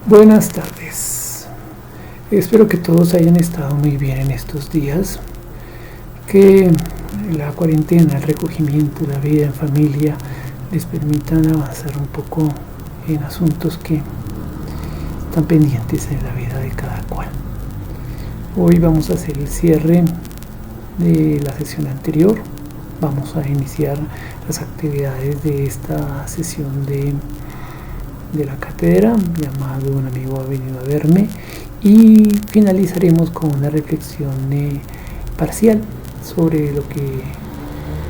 Buenas tardes. Espero que todos hayan estado muy bien en estos días, que la cuarentena, el recogimiento, la vida en familia les permitan avanzar un poco en asuntos que están pendientes en la vida de cada cual. Hoy vamos a hacer el cierre de la sesión anterior. Vamos a iniciar las actividades de esta sesión de la cátedra, llamado Un amigo ha venido a verme, y finalizaremos con una reflexión parcial sobre lo que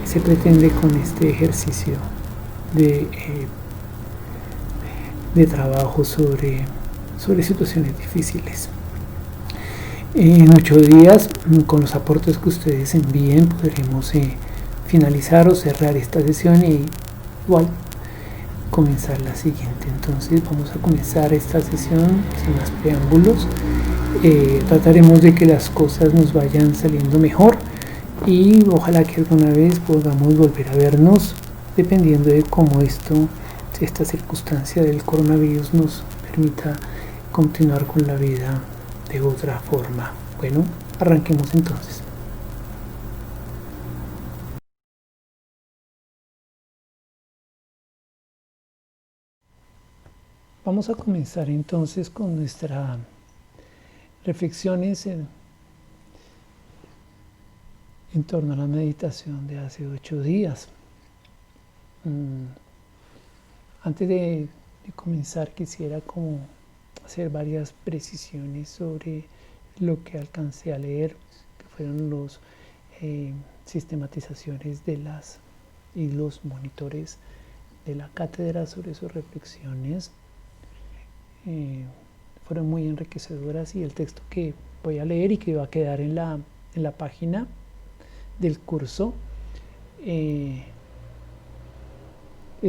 se pretende con este ejercicio de trabajo sobre situaciones difíciles. En 8 días, con los aportes que ustedes envíen, podremos finalizar o cerrar esta sesión y igual comenzar la siguiente. Entonces vamos a comenzar esta sesión sin más preámbulos. Trataremos de que las cosas nos vayan saliendo mejor y ojalá que alguna vez podamos volver a vernos, dependiendo de cómo esta circunstancia del coronavirus nos permita continuar con la vida de otra forma. Bueno, arranquemos entonces. Vamos a comenzar entonces con nuestras reflexiones en torno a la meditación de hace 8 días. Antes de comenzar quisiera como hacer varias precisiones sobre lo que alcancé a leer, que fueron los sistematizaciones de los monitores de la cátedra sobre sus reflexiones. Fueron muy enriquecedoras, y el texto que voy a leer y que va a quedar en la página del curso es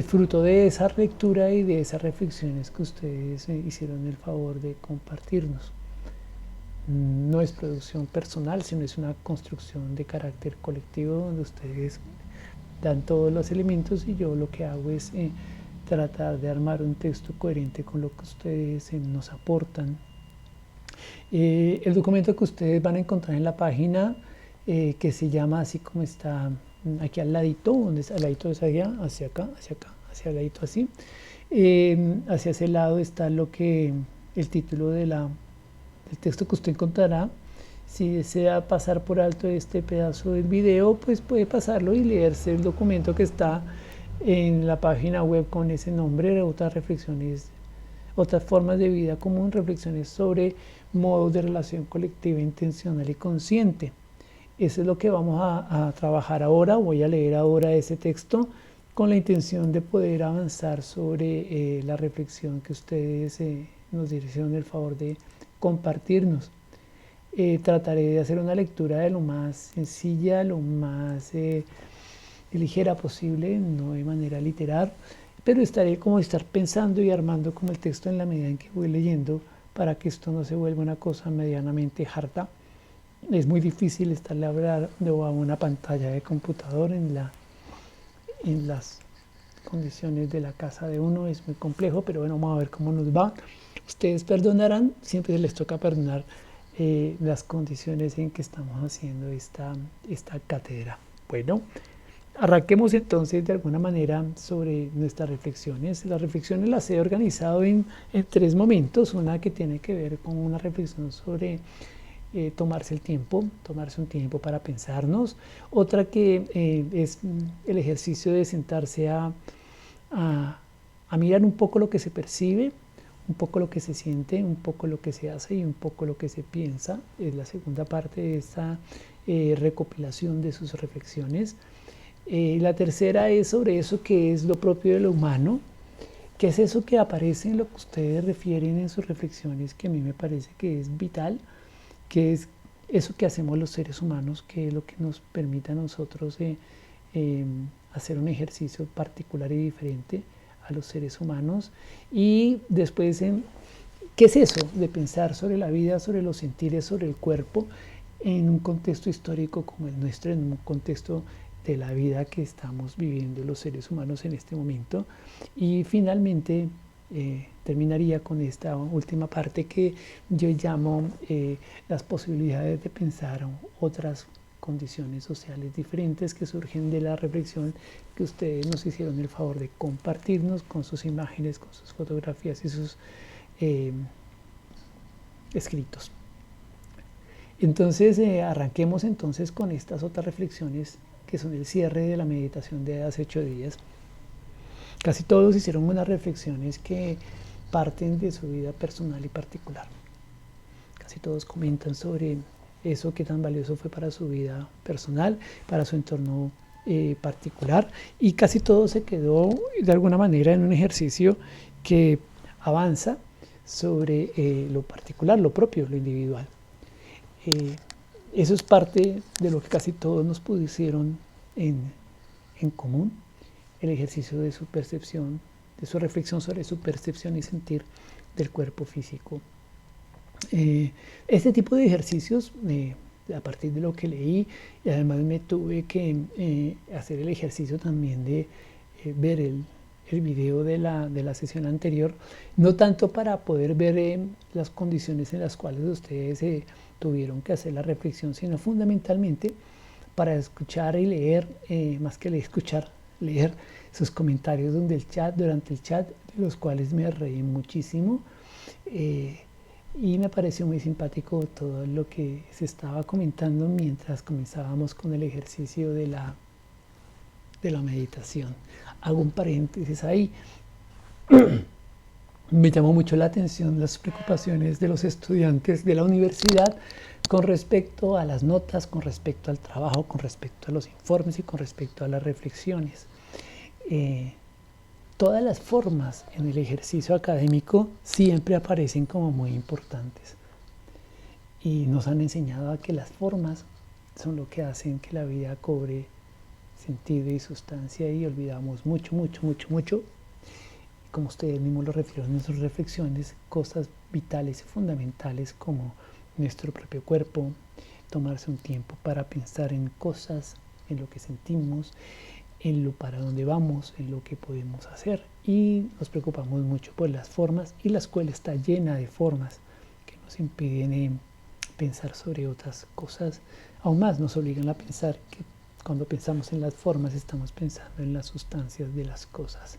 fruto de esa lectura y de esas reflexiones que ustedes hicieron el favor de compartirnos. No es producción personal, sino es una construcción de carácter colectivo donde ustedes dan todos los elementos y yo lo que hago es tratar de armar un texto coherente con lo que ustedes nos aportan. El documento que ustedes van a encontrar en la página, que se llama así como está aquí al ladito, donde está al ladito es allá, hacia acá, hacia el ladito así. Hacia ese lado está el título del texto que usted encontrará. Si desea pasar por alto este pedazo del video, pues puede pasarlo y leerse el documento que está en la página web con ese nombre, otras reflexiones, otras formas de vida común, reflexiones sobre modos de relación colectiva, intencional y consciente. Eso es lo que vamos a trabajar ahora. Voy a leer ahora ese texto con la intención de poder avanzar sobre la reflexión que ustedes nos hicieron el favor de compartirnos. Trataré de hacer una lectura de lo más sencilla, lo más ligera posible, no de manera literal, pero estaré como estar pensando y armando como el texto en la medida en que voy leyendo, para que esto no se vuelva una cosa medianamente harta. Es muy difícil estarle hablando a una pantalla de computador en las condiciones de la casa de uno. Es muy complejo, pero bueno, vamos a ver cómo nos va. Ustedes perdonarán, siempre les toca perdonar las condiciones en que estamos haciendo esta cátedra. Bueno, arranquemos entonces de alguna manera sobre nuestras reflexiones. Las reflexiones las he organizado en 3 momentos. Una que tiene que ver con una reflexión sobre tomarse un tiempo para pensarnos. Otra que es el ejercicio de sentarse a mirar un poco lo que se percibe, un poco lo que se siente, un poco lo que se hace y un poco lo que se piensa. Es la segunda parte de esta recopilación de sus reflexiones. La tercera es sobre eso que es lo propio de lo humano, que es eso que aparece en lo que ustedes refieren en sus reflexiones, que a mí me parece que es vital, que es eso que hacemos los seres humanos, que es lo que nos permite a nosotros hacer un ejercicio particular y diferente a los seres humanos. Y después, ¿qué es eso de pensar sobre la vida, sobre los sentires, sobre el cuerpo, en un contexto histórico como el nuestro, en un contexto de la vida que estamos viviendo los seres humanos en este momento? Y finalmente terminaría con esta última parte que yo llamo las posibilidades de pensar otras condiciones sociales diferentes que surgen de la reflexión que ustedes nos hicieron el favor de compartirnos con sus imágenes, con sus fotografías y sus escritos. Entonces arranquemos entonces con estas otras reflexiones que son el cierre de la meditación de hace 8 días. Casi todos hicieron unas reflexiones que parten de su vida personal y particular. Casi todos comentan sobre eso que tan valioso fue para su vida personal, para su entorno particular, y casi todo se quedó de alguna manera en un ejercicio que avanza sobre lo particular, lo propio, lo individual. Eso es parte de lo que casi todos nos pusieron en común, el ejercicio de su percepción, de su reflexión sobre su percepción y sentir del cuerpo físico. Este tipo de ejercicios, a partir de lo que leí, y además me tuve que hacer el ejercicio también de ver el video de la sesión anterior, no tanto para poder ver las condiciones en las cuales ustedes tuvieron que hacer la reflexión, sino fundamentalmente para escuchar y leer, más que escuchar, leer sus comentarios durante el chat, de los cuales me reí muchísimo, y me pareció muy simpático todo lo que se estaba comentando mientras comenzábamos con el ejercicio de la meditación. Hago un paréntesis ahí. Me llamó mucho la atención las preocupaciones de los estudiantes de la universidad con respecto a las notas, con respecto al trabajo, con respecto a los informes y con respecto a las reflexiones. Todas las formas en el ejercicio académico siempre aparecen como muy importantes. Y nos han enseñado a que las formas son lo que hacen que la vida cobre sentido y sustancia, y olvidamos mucho, como ustedes mismos lo refieren en sus reflexiones, cosas vitales y fundamentales como nuestro propio cuerpo, tomarse un tiempo para pensar en cosas, en lo que sentimos, en lo para dónde vamos, en lo que podemos hacer, y nos preocupamos mucho por las formas, y la escuela está llena de formas que nos impiden pensar sobre otras cosas. Aún más nos obligan a pensar que cuando pensamos en las formas estamos pensando en las sustancias de las cosas.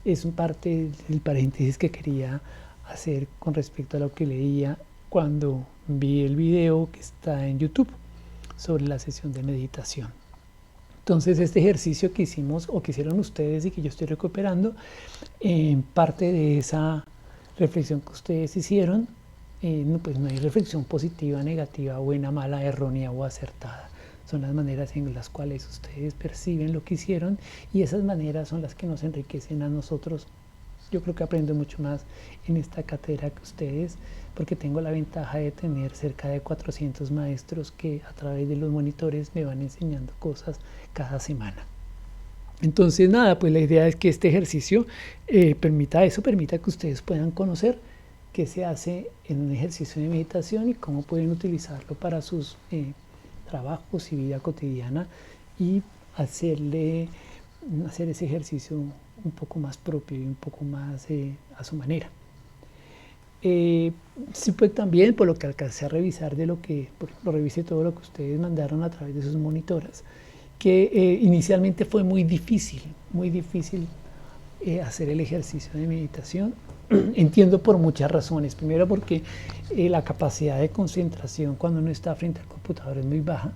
Es parte del paréntesis que quería hacer con respecto a lo que leía cuando vi el video que está en YouTube sobre la sesión de meditación. Entonces este ejercicio que hicimos o que hicieron ustedes y que yo estoy recuperando, parte de esa reflexión que ustedes hicieron, pues no hay reflexión positiva, negativa, buena, mala, errónea o acertada. Son las maneras en las cuales ustedes perciben lo que hicieron, y esas maneras son las que nos enriquecen a nosotros. Yo creo que aprendo mucho más en esta cátedra que ustedes, porque tengo la ventaja de tener cerca de 400 maestros que a través de los monitores me van enseñando cosas cada semana. Entonces nada, pues la idea es que este ejercicio permita que ustedes puedan conocer qué se hace en un ejercicio de meditación y cómo pueden utilizarlo para sus trabajos y vida cotidiana, y hacer ese ejercicio un poco más propio y un poco más a su manera. Sí, pues también por lo que alcancé a revisar lo revisé todo lo que ustedes mandaron a través de sus monitoras, que inicialmente fue muy difícil hacer el ejercicio de meditación. Entiendo por muchas razones. Primero porque la capacidad de concentración cuando uno está frente al computador es muy baja.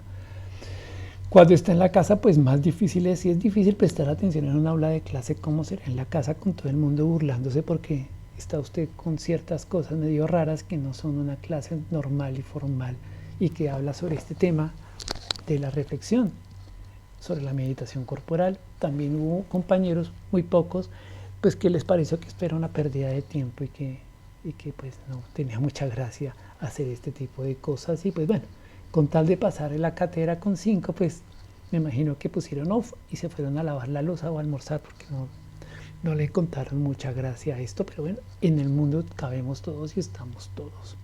Cuando está en la casa, pues más difícil es, y es difícil prestar atención en una aula de clase como será en la casa con todo el mundo burlándose porque está usted con ciertas cosas medio raras que no son una clase normal y formal, y que habla sobre este tema de la reflexión, sobre la meditación corporal. También hubo compañeros, muy pocos, pues que les pareció que esto era una pérdida de tiempo y que pues no tenía mucha gracia hacer este tipo de cosas. Y pues bueno, con tal de pasar en la cátedra con 5, pues me imagino que pusieron off y se fueron a lavar la loza o a almorzar, porque no le contaron mucha gracia a esto. Pero bueno, en el mundo cabemos todos y estamos todos.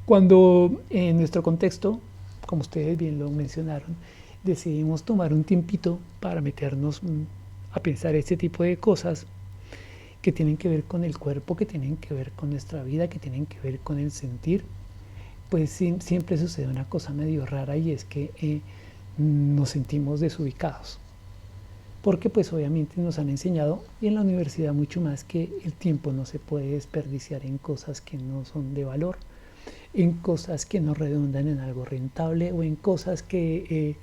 Cuando en nuestro contexto, como ustedes bien lo mencionaron, decidimos tomar un tiempito para meternos a pensar este tipo de cosas, que tienen que ver con el cuerpo, que tienen que ver con nuestra vida, que tienen que ver con el sentir, pues siempre sucede una cosa medio rara, y es que nos sentimos desubicados. Porque pues obviamente nos han enseñado, y en la universidad mucho más, que el tiempo no se puede desperdiciar en cosas que no son de valor, en cosas que no redundan en algo rentable, o en cosas que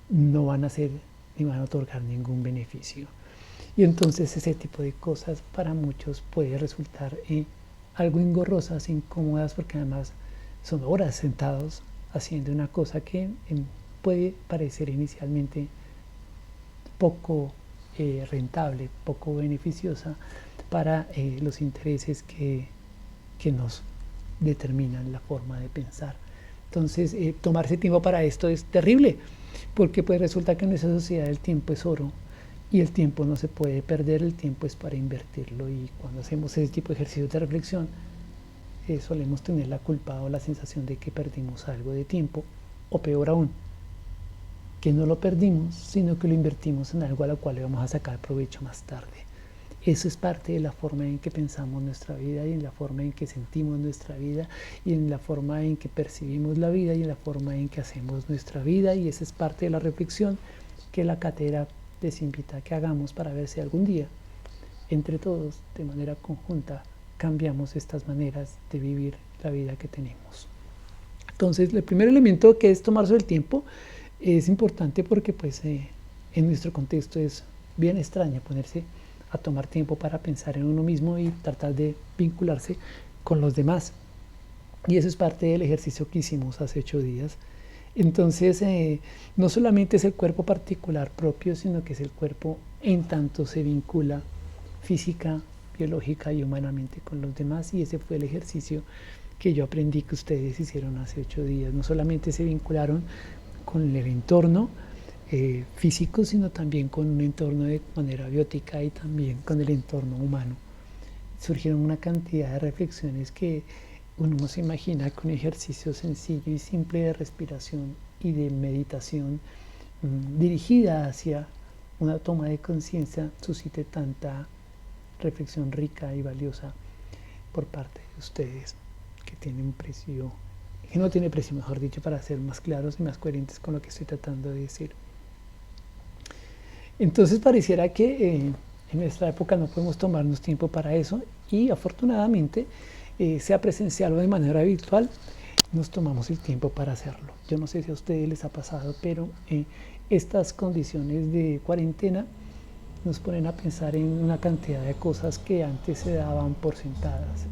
no van a hacer ni van a otorgar ningún beneficio. Y entonces ese tipo de cosas para muchos puede resultar algo engorrosas, incómodas, porque además son horas sentados haciendo una cosa que puede parecer inicialmente poco rentable, poco beneficiosa para los intereses que nos determinan la forma de pensar. Entonces, tomarse tiempo para esto es terrible, porque pues resulta que en esa sociedad el tiempo es oro, y el tiempo no se puede perder, el tiempo es para invertirlo, y cuando hacemos ese tipo de ejercicios de reflexión, solemos tener la culpa o la sensación de que perdimos algo de tiempo, o peor aún, que no lo perdimos, sino que lo invertimos en algo a lo cual le vamos a sacar provecho más tarde. Eso es parte de la forma en que pensamos nuestra vida, y en la forma en que sentimos nuestra vida, y en la forma en que percibimos la vida, y en la forma en que hacemos nuestra vida, y esa es parte de la reflexión que la cátedra les invita a que hagamos, para ver si algún día, entre todos, de manera conjunta, cambiamos estas maneras de vivir la vida que tenemos. Entonces, el primer elemento, que es tomarse el tiempo, es importante porque pues en nuestro contexto es bien extraño ponerse a tomar tiempo para pensar en uno mismo y tratar de vincularse con los demás. Y eso es parte del ejercicio que hicimos hace 8 días. Entonces, no solamente es el cuerpo particular propio, sino que es el cuerpo en tanto se vincula física, biológica y humanamente con los demás. Y ese fue el ejercicio que yo aprendí que ustedes hicieron hace 8 días. No solamente se vincularon con el entorno físico, sino también con un entorno de manera biótica, y también con el entorno humano. Surgieron una cantidad de reflexiones que uno no se imagina que un ejercicio sencillo y simple de respiración y de meditación dirigida hacia una toma de conciencia suscite tanta reflexión rica y valiosa por parte de ustedes, que tiene un precio, que no tiene precio, mejor dicho, para ser más claros y más coherentes con lo que estoy tratando de decir. Entonces pareciera que en nuestra época no podemos tomarnos tiempo para eso, y afortunadamente, sea presencial o de manera virtual, nos tomamos el tiempo para hacerlo. Yo no sé si a ustedes les ha pasado, pero estas condiciones de cuarentena nos ponen a pensar en una cantidad de cosas que antes se daban por sentadas.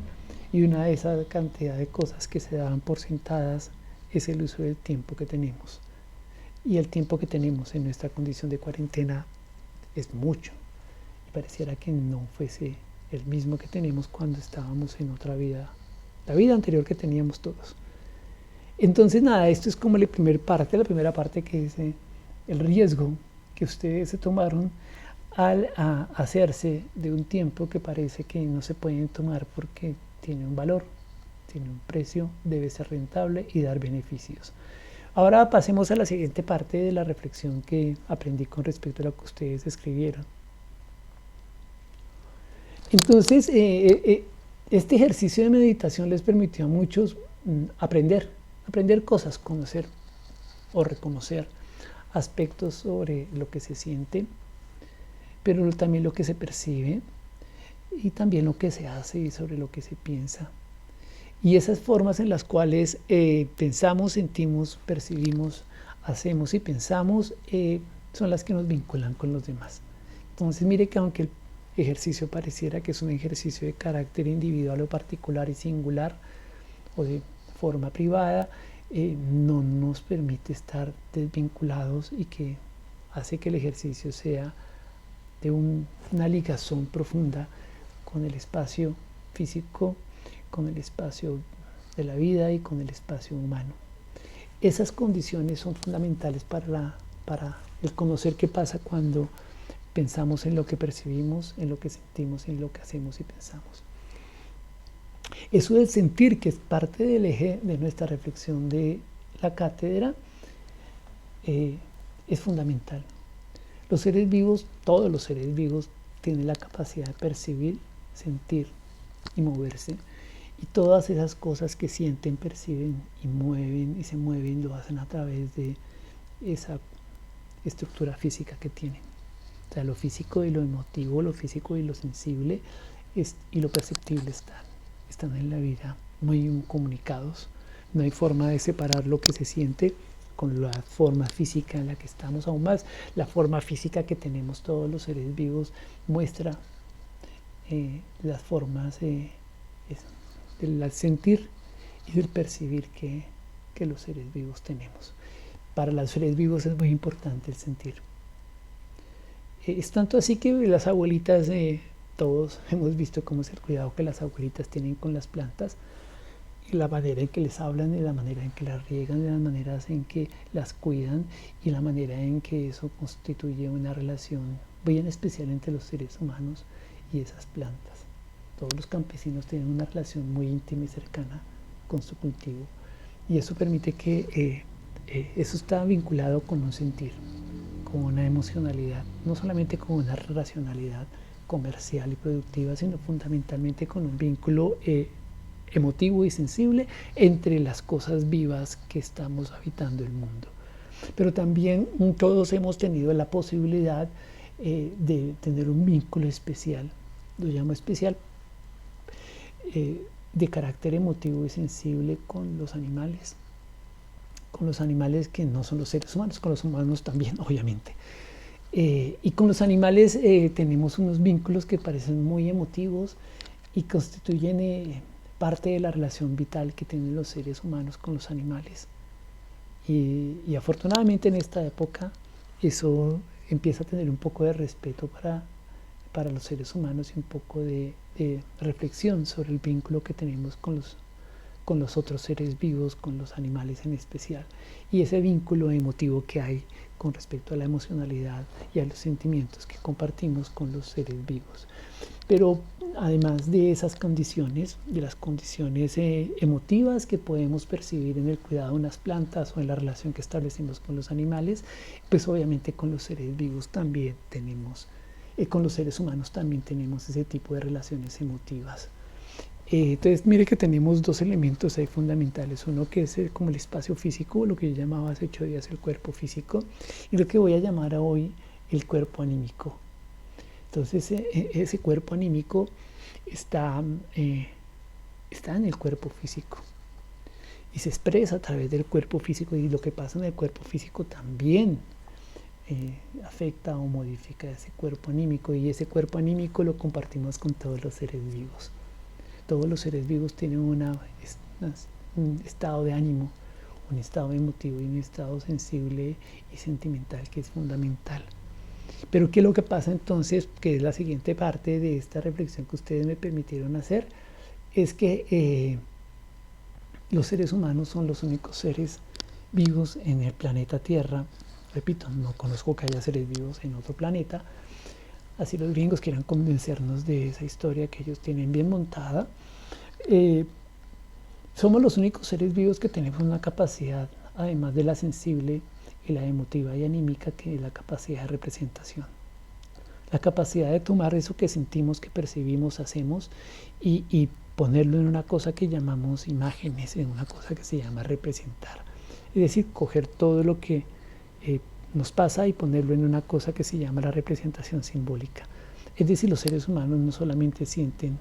Y una de esas cantidad de cosas que se daban por sentadas es el uso del tiempo que tenemos. Y el tiempo que tenemos en nuestra condición de cuarentena es mucho. Y pareciera que no fuese el mismo que tenemos cuando estábamos en otra vida, la vida anterior que teníamos todos. Entonces nada, esto es como la primera parte, que es el riesgo que ustedes se tomaron al hacerse de un tiempo que parece que no se pueden tomar porque tiene un valor, tiene un precio, debe ser rentable y dar beneficios. Ahora pasemos a la siguiente parte de la reflexión que aprendí con respecto a lo que ustedes escribieron. Entonces, este ejercicio de meditación les permitió a muchos aprender cosas, conocer o reconocer aspectos sobre lo que se siente, pero también lo que se percibe, y también lo que se hace y sobre lo que se piensa. Y esas formas en las cuales pensamos, sentimos, percibimos, hacemos y pensamos son las que nos vinculan con los demás. Entonces mire que aunque el ejercicio pareciera que es un ejercicio de carácter individual o particular y singular, o de forma privada, no nos permite estar desvinculados, y que hace que el ejercicio sea de una ligazón profunda con el espacio físico, con el espacio de la vida y con el espacio humano. Esas condiciones son fundamentales para el conocer qué pasa cuando pensamos en lo que percibimos, en lo que sentimos, en lo que hacemos y pensamos. Eso del sentir, que es parte del eje de nuestra reflexión de la cátedra, es fundamental. Los seres vivos, todos los seres vivos, tiene la capacidad de percibir, sentir y moverse. Y todas esas cosas que sienten, perciben y mueven y se mueven lo hacen a través de esa estructura física que tienen. O sea, lo físico y lo emotivo, lo físico y lo sensible y lo perceptible están en la vida muy comunicados. No hay forma de separar lo que se siente con la forma física en la que estamos. Aún más, la forma física que tenemos todos los seres vivos muestra las formas del sentir y del percibir que los seres vivos tenemos. Para los seres vivos es muy importante el sentir. Es tanto así que las abuelitas, todos hemos visto cómo es el cuidado que las abuelitas tienen con las plantas, y la manera en que les hablan, y la manera en que las riegan, y las maneras en que las cuidan, y la manera en que eso constituye una relación bien especial entre los seres humanos y esas plantas. Todos los campesinos tienen una relación muy íntima y cercana con su cultivo, y eso permite que eso está vinculado con un sentir, con una emocionalidad, no solamente con una racionalidad comercial y productiva, sino fundamentalmente con un vínculo emotivo y sensible entre las cosas vivas que estamos habitando el mundo. Pero también todos hemos tenido la posibilidad de tener un vínculo especial, lo llamo especial, de carácter emotivo y sensible con los animales que no son los seres humanos, con los humanos también, obviamente. Y con los animales tenemos unos vínculos que parecen muy emotivos y constituyen parte de la relación vital que tienen los seres humanos con los animales. Y afortunadamente en esta época eso empieza a tener un poco de respeto para los seres humanos y un poco de reflexión sobre el vínculo que tenemos con los otros seres vivos, con los animales en especial, y ese vínculo emotivo que hay con respecto a la emocionalidad y a los sentimientos que compartimos con los seres vivos. Pero además de esas condiciones, de las condiciones emotivas que podemos percibir en el cuidado de unas plantas o en la relación que establecemos con los animales, pues obviamente con los seres vivos también tenemos, con los seres humanos también tenemos ese tipo de relaciones emotivas. Entonces, mire que tenemos dos elementos ahí fundamentales. Uno que es como el espacio físico, lo que yo llamaba hace 8 días el cuerpo físico, y lo que voy a llamar hoy el cuerpo anímico. Entonces, ese cuerpo anímico está en el cuerpo físico y se expresa a través del cuerpo físico, y lo que pasa en el cuerpo físico también afecta o modifica ese cuerpo anímico, y ese cuerpo anímico lo compartimos con todos los seres vivos. Todos los seres vivos tienen un estado de ánimo, un estado emotivo y un estado sensible y sentimental que es fundamental. Pero ¿qué es lo que pasa entonces? Que es la siguiente parte de esta reflexión que ustedes me permitieron hacer, es que los seres humanos son los únicos seres vivos en el planeta Tierra. Repito, no conozco que haya seres vivos en otro planeta. Así los gringos quieran convencernos de esa historia que ellos tienen bien montada. Somos los únicos seres vivos que tenemos una capacidad, además de la sensible y la emotiva y anímica, que es la capacidad de representación. La capacidad de tomar eso que sentimos, que percibimos, hacemos, y ponerlo en una cosa que llamamos imágenes, en una cosa que se llama representar. Es decir, coger todo lo que nos pasa y ponerlo en una cosa que se llama la representación simbólica. Es decir, los seres humanos no solamente sienten,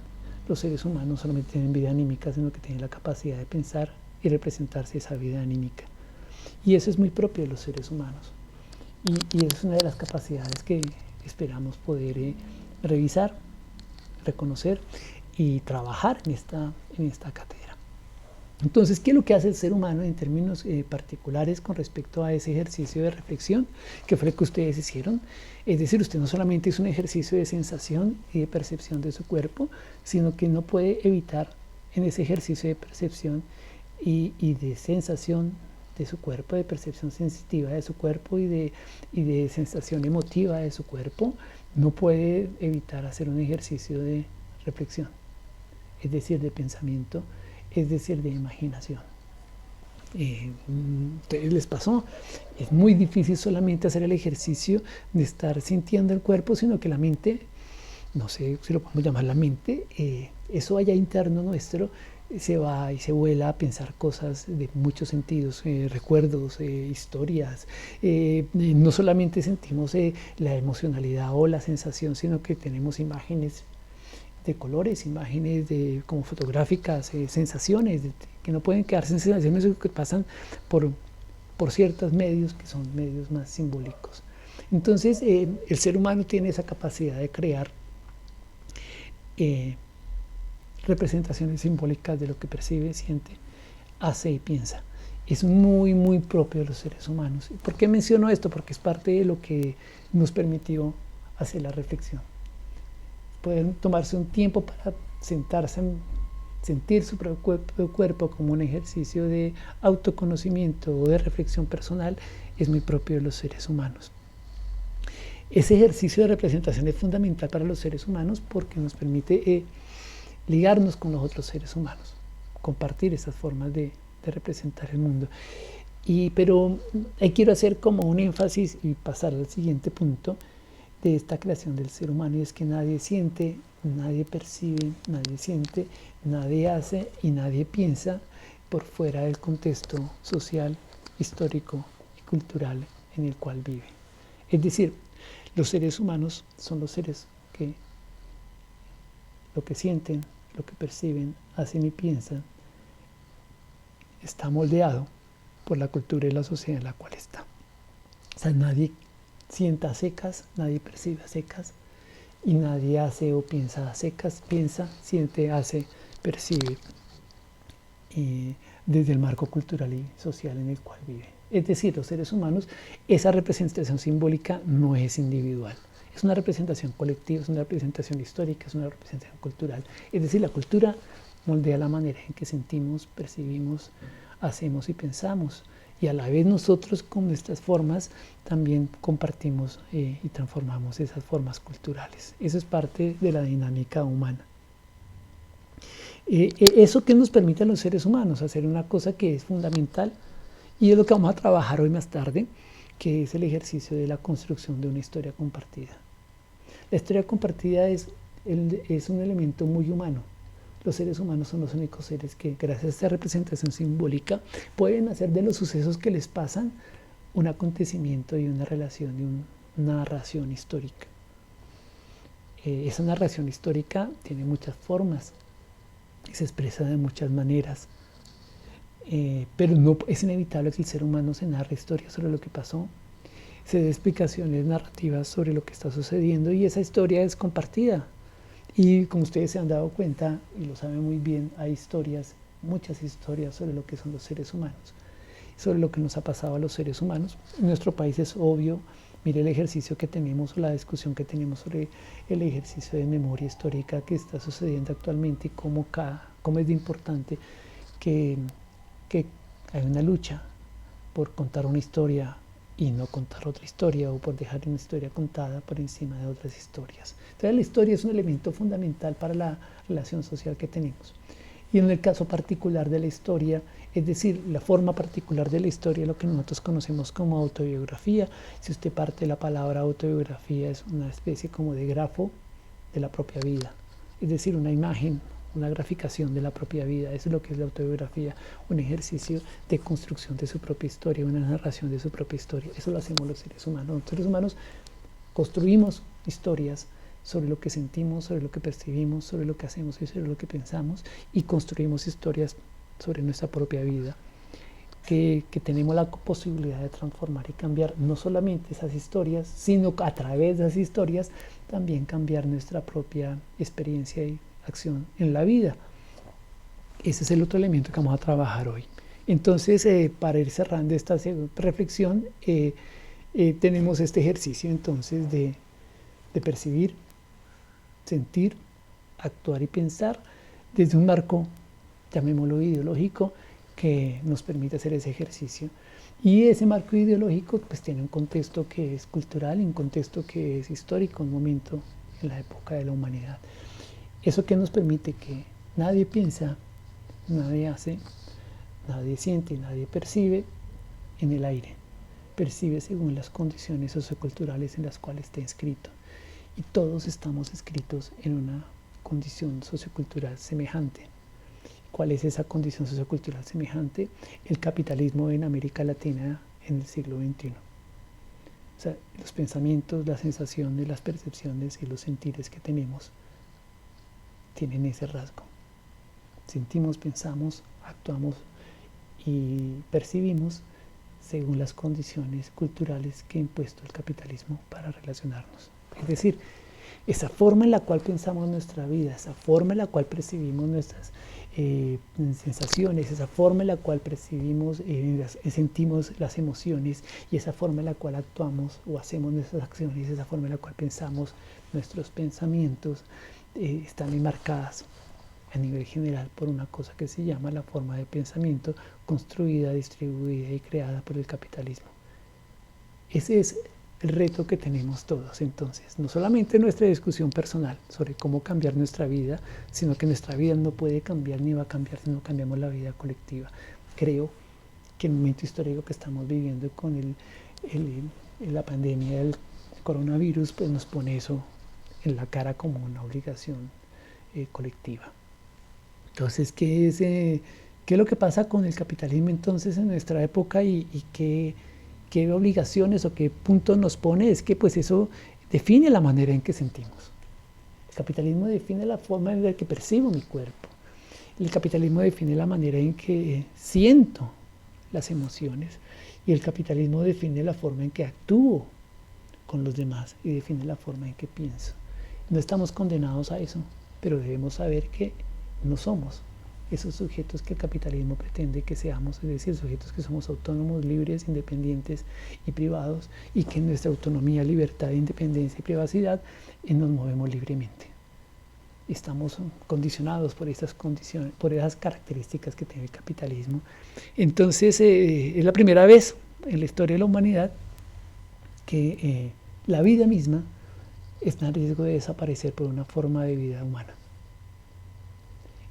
los seres humanos no solamente tienen vida anímica, sino que tienen la capacidad de pensar y representarse esa vida anímica. Y eso es muy propio de los seres humanos. Y es una de las capacidades que esperamos poder revisar, reconocer y trabajar en esta cátedra. Entonces, ¿qué es lo que hace el ser humano en términos particulares con respecto a ese ejercicio de reflexión que fue lo que ustedes hicieron? Es decir, usted no solamente hizo un ejercicio de sensación y de percepción de su cuerpo, sino que no puede evitar en ese ejercicio de percepción y de sensación de su cuerpo, de percepción sensitiva de su cuerpo y de sensación emotiva de su cuerpo, no puede evitar hacer un ejercicio de reflexión, es decir, de pensamiento, es decir, de imaginación. ¿Ustedes les pasó? Es muy difícil solamente hacer el ejercicio de estar sintiendo el cuerpo, sino que la mente no sé si lo podemos llamar la mente, eso allá interno nuestro se va y se vuela a pensar cosas de muchos sentidos, recuerdos, historias. No solamente sentimos la emocionalidad o la sensación, sino que tenemos imágenes de colores, imágenes como fotográficas, sensaciones que no pueden quedarse en sensaciones que pasan por ciertos medios que son medios más simbólicos. Entonces, el ser humano tiene esa capacidad de crear representaciones simbólicas de lo que percibe, siente, hace y piensa. Es muy, muy propio de los seres humanos. ¿Por qué menciono esto? Porque es parte de lo que nos permitió hacer la reflexión. Pueden tomarse un tiempo para sentarse, sentir su propio cuerpo como un ejercicio de autoconocimiento o de reflexión personal, es muy propio de los seres humanos. Ese ejercicio de representación es fundamental para los seres humanos porque nos permite ligarnos con los otros seres humanos, compartir esas formas de representar el mundo. Pero ahí quiero hacer como un énfasis y pasar al siguiente punto de esta creación del ser humano, y es que nadie siente, nadie percibe, nadie siente, nadie hace y nadie piensa por fuera del contexto social, histórico y cultural en el cual vive. Es decir, los seres humanos son los seres que lo que sienten, lo que perciben, hacen y piensan está moldeado por la cultura y la sociedad en la cual está. O sea, nadie sienta a secas, nadie percibe a secas y nadie hace o piensa a secas, piensa, siente, hace, percibe desde el marco cultural y social en el cual vive. Es decir, los seres humanos, esa representación simbólica no es individual. Es una representación colectiva, es una representación histórica, es una representación cultural. Es decir, la cultura moldea la manera en que sentimos, percibimos, hacemos y pensamos. Y a la vez nosotros con nuestras formas también compartimos y transformamos esas formas culturales. Eso es parte de la dinámica humana. Eso que nos permite a los seres humanos hacer una cosa que es fundamental y es lo que vamos a trabajar hoy más tarde, que es el ejercicio de la construcción de una historia compartida. La historia compartida es un elemento muy humano. Los seres humanos son los únicos seres que, gracias a esta representación simbólica, pueden hacer de los sucesos que les pasan un acontecimiento y una relación y una narración histórica. Esa narración histórica tiene muchas formas, se expresa de muchas maneras, pero no es inevitable que el ser humano se narre historias sobre lo que pasó, se dé explicaciones narrativas sobre lo que está sucediendo y esa historia es compartida. Y como ustedes se han dado cuenta y lo saben muy bien, hay historias, muchas historias sobre lo que son los seres humanos, sobre lo que nos ha pasado a los seres humanos. En nuestro país es obvio, mire el ejercicio que tenemos o la discusión que tenemos sobre el ejercicio de memoria histórica que está sucediendo actualmente y cómo es de importante que hay una lucha por contar una historia y no contar otra historia o por dejar una historia contada por encima de otras historias. Entonces la historia es un elemento fundamental para la relación social que tenemos. Y en el caso particular de la historia, es decir, la forma particular de la historia, lo que nosotros conocemos como autobiografía. Si usted parte de la palabra autobiografía, es una especie como de grafo de la propia vida, es decir, una imagen, una graficación de la propia vida. Eso es lo que es la autobiografía, un ejercicio de construcción de su propia historia, una narración de su propia historia. Eso lo hacemos los seres humanos. Los seres humanos construimos historias sobre lo que sentimos, sobre lo que percibimos, sobre lo que hacemos y sobre lo que pensamos, y construimos historias sobre nuestra propia vida que tenemos la posibilidad de transformar y cambiar no solamente esas historias, sino a través de esas historias también cambiar nuestra propia experiencia y acción en la vida. Ese es el otro elemento que vamos a trabajar hoy. Entonces, para ir cerrando esta reflexión, tenemos este ejercicio entonces de percibir, sentir, actuar y pensar desde un marco, llamémoslo ideológico, que nos permite hacer ese ejercicio. Y ese marco ideológico pues tiene un contexto que es cultural y un contexto que es histórico, un momento en la época de la humanidad. Eso que nos permite que nadie piensa, nadie hace, nadie siente, nadie percibe en el aire. Percibe según las condiciones socioculturales en las cuales está inscrito. y todos estamos escritos en una condición sociocultural semejante. ¿Cuál es esa condición sociocultural semejante? El capitalismo en América Latina en el siglo XXI. O sea, los pensamientos, las sensaciones, las percepciones y los sentires que tenemos tienen ese rasgo. Sentimos, pensamos, actuamos y percibimos según las condiciones culturales que ha impuesto el capitalismo para relacionarnos. Es decir, esa forma en la cual pensamos nuestra vida, esa forma en la cual percibimos nuestras sensaciones, esa forma en la cual percibimos, sentimos las emociones y esa forma en la cual actuamos o hacemos nuestras acciones, esa forma en la cual pensamos nuestros pensamientos, están enmarcadas a nivel general por una cosa que se llama la forma de pensamiento construida, distribuida y creada por el capitalismo. Ese es el reto que tenemos todos entonces, no solamente nuestra discusión personal sobre cómo cambiar nuestra vida, sino que nuestra vida no puede cambiar ni va a cambiar si no cambiamos la vida colectiva. Creo que el momento histórico que estamos viviendo con la pandemia del coronavirus pues nos pone eso en la cara como una obligación colectiva. Entonces, ¿qué es lo que pasa con el capitalismo entonces en nuestra época y qué obligaciones o qué puntos nos pone? Es que pues eso define la manera en que sentimos. El capitalismo define la forma en la que percibo mi cuerpo. El capitalismo define la manera en que siento las emociones y el capitalismo define la forma en que actúo con los demás y define la forma en que pienso. No estamos condenados a eso, pero debemos saber que no somos esos sujetos que el capitalismo pretende que seamos, es decir, sujetos que somos autónomos, libres, independientes y privados, y que en nuestra autonomía, libertad, independencia y privacidad nos movemos libremente. Estamos condicionados por esas condiciones, por esas características que tiene el capitalismo. Entonces, es la primera vez en la historia de la humanidad que la vida misma está en riesgo de desaparecer por una forma de vida humana.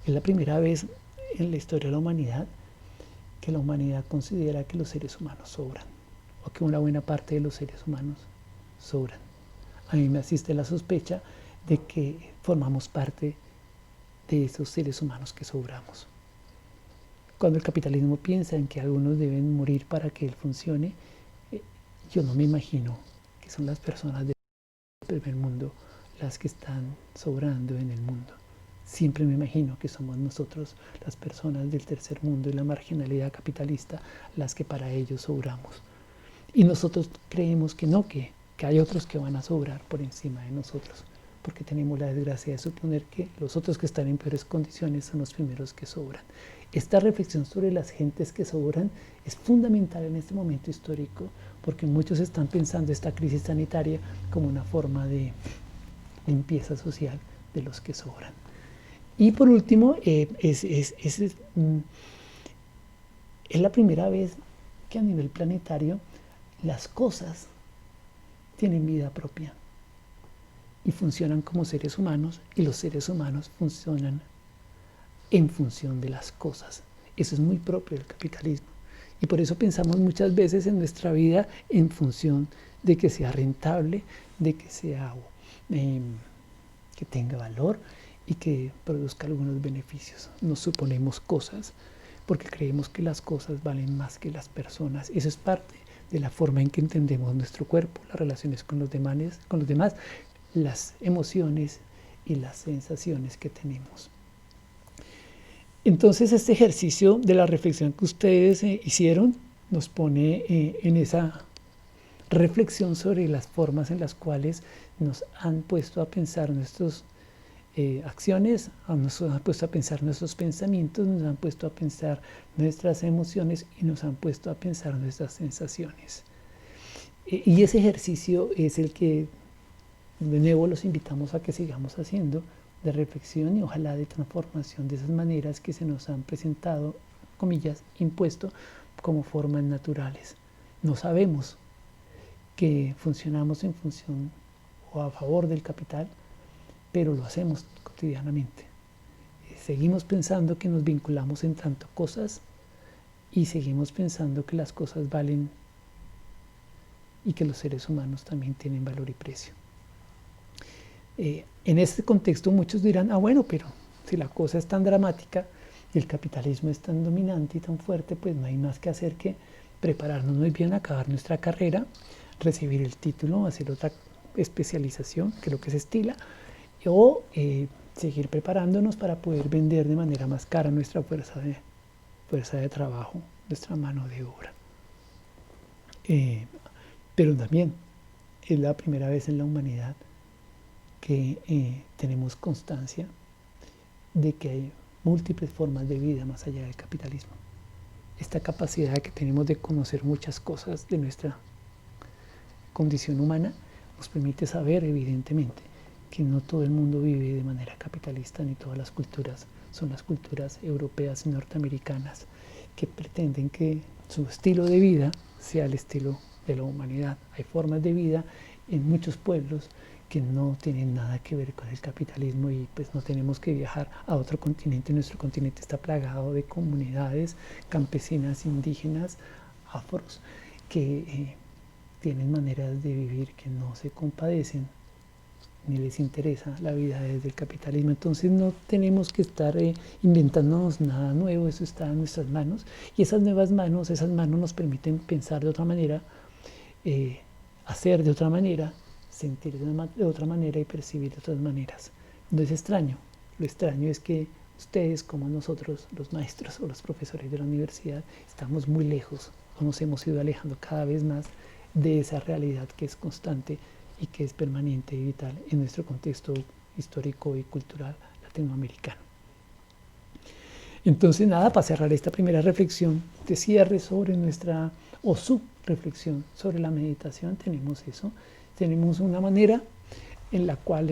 Es la primera vez en la historia de la humanidad que la humanidad considera que los seres humanos sobran, o que una buena parte de los seres humanos sobran. A mí me asiste la sospecha de que formamos parte de esos seres humanos que sobramos. Cuando el capitalismo piensa en que algunos deben morir para que él funcione, yo no me imagino que son las personas del primer mundo las que están sobrando en el mundo. Siempre me imagino que somos nosotros, las personas del tercer mundo y la marginalidad capitalista, las que para ellos sobramos. Y nosotros creemos que no, que hay otros que van a sobrar por encima de nosotros, porque tenemos la desgracia de suponer que los otros que están en peores condiciones son los primeros que sobran. Esta reflexión sobre las gentes que sobran es fundamental en este momento histórico, porque muchos están pensando esta crisis sanitaria como una forma de limpieza social de los que sobran. Y por último, es la primera vez que a nivel planetario las cosas tienen vida propia y funcionan como seres humanos, y los seres humanos funcionan en función de las cosas. Eso es muy propio del capitalismo. Y por eso pensamos muchas veces en nuestra vida en función de que sea rentable, de que sea que tenga valor y que produzca algunos beneficios. Nos suponemos cosas porque creemos que las cosas valen más que las personas. Eso es parte de la forma en que entendemos nuestro cuerpo, las relaciones con los demás, las emociones y las sensaciones que tenemos. Entonces, este ejercicio de la reflexión que ustedes hicieron nos pone en esa reflexión sobre las formas en las cuales nos han puesto a pensar nuestras acciones, nos han puesto a pensar nuestros pensamientos, nos han puesto a pensar nuestras emociones y nos han puesto a pensar nuestras sensaciones. Y ese ejercicio es el que de nuevo los invitamos a que sigamos haciendo, de reflexión y ojalá de transformación de esas maneras que se nos han presentado, comillas, impuesto como formas naturales. No sabemos que funcionamos en función o a favor del capital, pero lo hacemos cotidianamente. Seguimos pensando que nos vinculamos en tanto cosas y seguimos pensando que las cosas valen y que los seres humanos también tienen valor y precio. En este contexto muchos dirán, ah bueno, pero si la cosa es tan dramática y el capitalismo es tan dominante y tan fuerte, pues no hay más que hacer que prepararnos muy bien, acabar nuestra carrera, recibir el título, hacer otra especialización, que es lo que se estila, o seguir preparándonos para poder vender de manera más cara nuestra fuerza de trabajo, nuestra mano de obra. Pero también es la primera vez en la humanidad que tenemos constancia de que hay múltiples formas de vida más allá del capitalismo. Esta capacidad que tenemos de conocer muchas cosas de nuestra condición humana nos permite saber, evidentemente, que no todo el mundo vive de manera capitalista, ni todas las culturas son las culturas europeas y norteamericanas que pretenden que su estilo de vida sea el estilo de la humanidad. Hay formas de vida en muchos pueblos que no tienen nada que ver con el capitalismo y pues no tenemos que viajar a otro continente. Nuestro continente está plagado de comunidades campesinas, indígenas, afros, que tienen maneras de vivir que no se compadecen ni les interesa la vida desde el capitalismo. Entonces no tenemos que estar inventándonos nada nuevo, eso está en nuestras manos y esas manos nos permiten pensar de otra manera, hacer de otra manera, sentir de otra manera y percibir de otras maneras. No es extraño, lo extraño es que ustedes como nosotros, los maestros o los profesores de la universidad, estamos muy lejos o nos hemos ido alejando cada vez más de esa realidad que es constante y que es permanente y vital en nuestro contexto histórico y cultural latinoamericano. Entonces, nada, para cerrar esta primera reflexión de cierre sobre nuestra, o su reflexión sobre la meditación, tenemos eso, tenemos una manera en la cual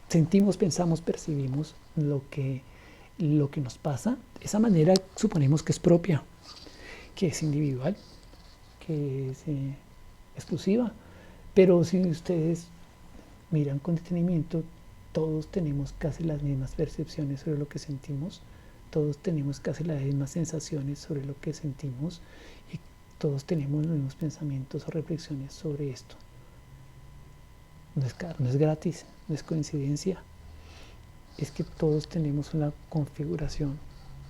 sentimos, pensamos, percibimos lo que nos pasa. Esa manera suponemos que es propia, que es individual, que es exclusiva. Pero si ustedes miran con detenimiento, todos tenemos casi las mismas percepciones sobre lo que sentimos, todos tenemos casi las mismas sensaciones sobre lo que sentimos y todos tenemos los mismos pensamientos o reflexiones sobre esto. No es gratis, no es coincidencia, es que todos tenemos una configuración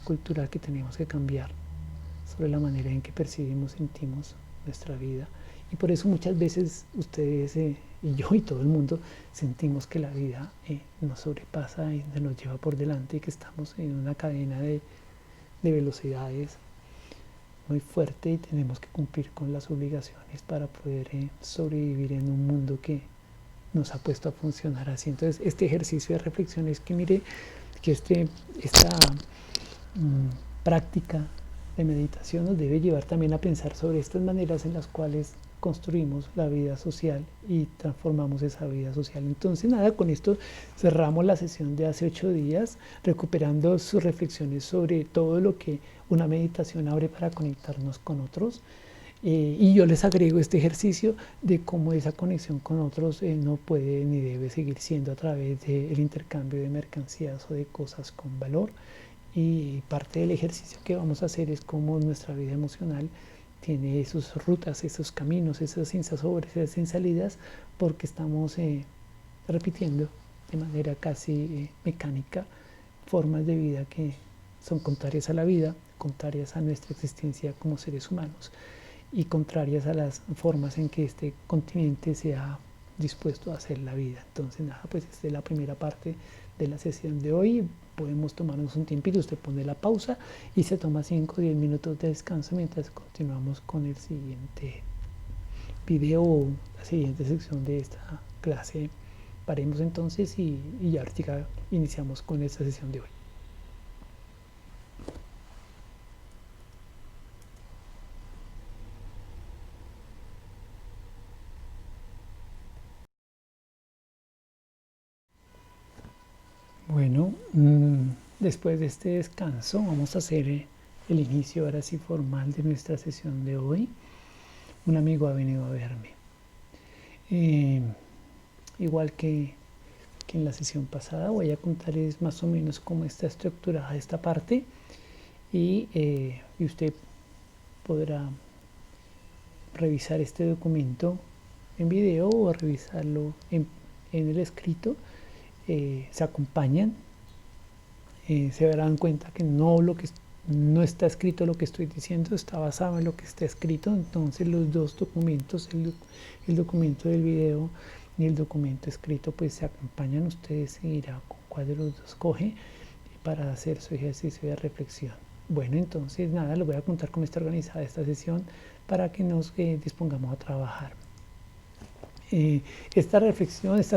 cultural que tenemos que cambiar sobre la manera en que percibimos, sentimos nuestra vida. Y por eso muchas veces ustedes y yo y todo el mundo sentimos que la vida nos sobrepasa y nos lleva por delante y que estamos en una cadena de velocidades muy fuerte y tenemos que cumplir con las obligaciones para poder sobrevivir en un mundo que nos ha puesto a funcionar así. Entonces este ejercicio de reflexión es que mire que esta práctica de meditación nos debe llevar también a pensar sobre estas maneras en las cuales construimos la vida social y transformamos esa vida social. Entonces nada, con esto cerramos la sesión de hace 8 días, recuperando sus reflexiones sobre todo lo que una meditación abre para conectarnos con otros. Y yo les agrego este ejercicio de cómo esa conexión con otros no puede ni debe seguir siendo a través del intercambio de mercancías o de cosas con valor. Y parte del ejercicio que vamos a hacer es cómo nuestra vida emocional tiene esas rutas, esos caminos, esas sin sabores, esas sin salidas, porque estamos repitiendo de manera casi mecánica formas de vida que son contrarias a la vida, contrarias a nuestra existencia como seres humanos y contrarias a las formas en que este continente se ha dispuesto a hacer la vida. Entonces nada, pues esta es la primera parte de la sesión de hoy. Podemos tomarnos un tiempito, usted pone la pausa y se toma 5 o 10 minutos de descanso mientras continuamos con el siguiente video o la siguiente sección de esta clase. Paremos entonces y ya ahorita iniciamos con esta sesión de hoy. Bueno, después de este descanso vamos a hacer el inicio ahora sí formal de nuestra sesión de hoy. Un amigo ha venido a verme. Igual que en la sesión pasada, voy a contarles más o menos cómo está estructurada esta parte y usted podrá revisar este documento en video o revisarlo en el escrito se acompañan, se darán cuenta que no está escrito lo que estoy diciendo, está basado en lo que está escrito. Entonces los dos documentos, el documento del video y el documento escrito, pues se acompañan. Usted seguirá con cuál de los dos coge para hacer su ejercicio de reflexión. Bueno, entonces nada, les voy a contar cómo está organizada esta sesión para que nos dispongamos a trabajar. Esta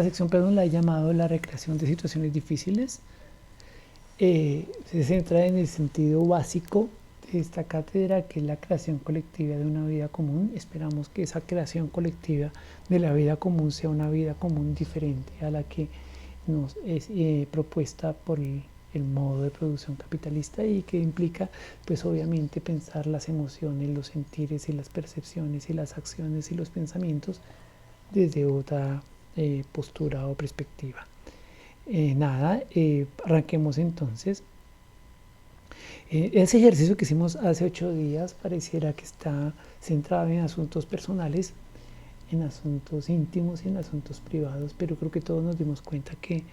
sección, perdón, la he llamado la recreación de situaciones difíciles. Se centra en el sentido básico de esta cátedra, que es la creación colectiva de una vida común. Esperamos que esa creación colectiva de la vida común sea una vida común diferente a la que nos es propuesta por el modo de producción capitalista, y que implica, pues obviamente, pensar las emociones, los sentires y las percepciones y las acciones y los pensamientos desde otra postura o perspectiva. Arranquemos entonces. Ese ejercicio que hicimos hace 8 días pareciera que está centrado en asuntos personales, en asuntos íntimos y en asuntos privados, pero creo que todos nos dimos cuenta que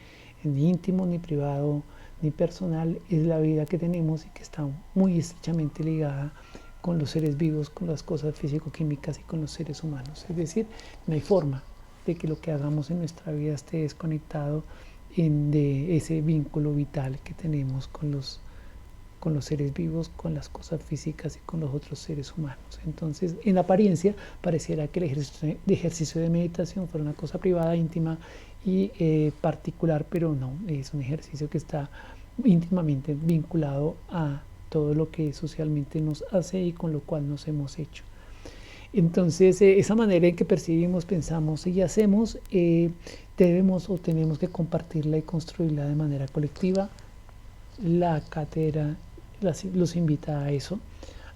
ni íntimo, ni privado, ni personal es la vida que tenemos, y que está muy estrechamente ligada con los seres vivos, con las cosas físico-químicas y con los seres humanos. Es decir, no hay forma de que lo que hagamos en nuestra vida esté desconectado de ese vínculo vital que tenemos con los seres vivos, con las cosas físicas y con los otros seres humanos. Entonces, en apariencia, pareciera que el ejercicio de meditación fuera una cosa privada, íntima y particular, pero no, es un ejercicio que está íntimamente vinculado a todo lo que socialmente nos hace y con lo cual nos hemos hecho. Entonces, esa manera en que percibimos, pensamos y hacemos, debemos o tenemos que compartirla y construirla de manera colectiva. La cátedra los invita a eso,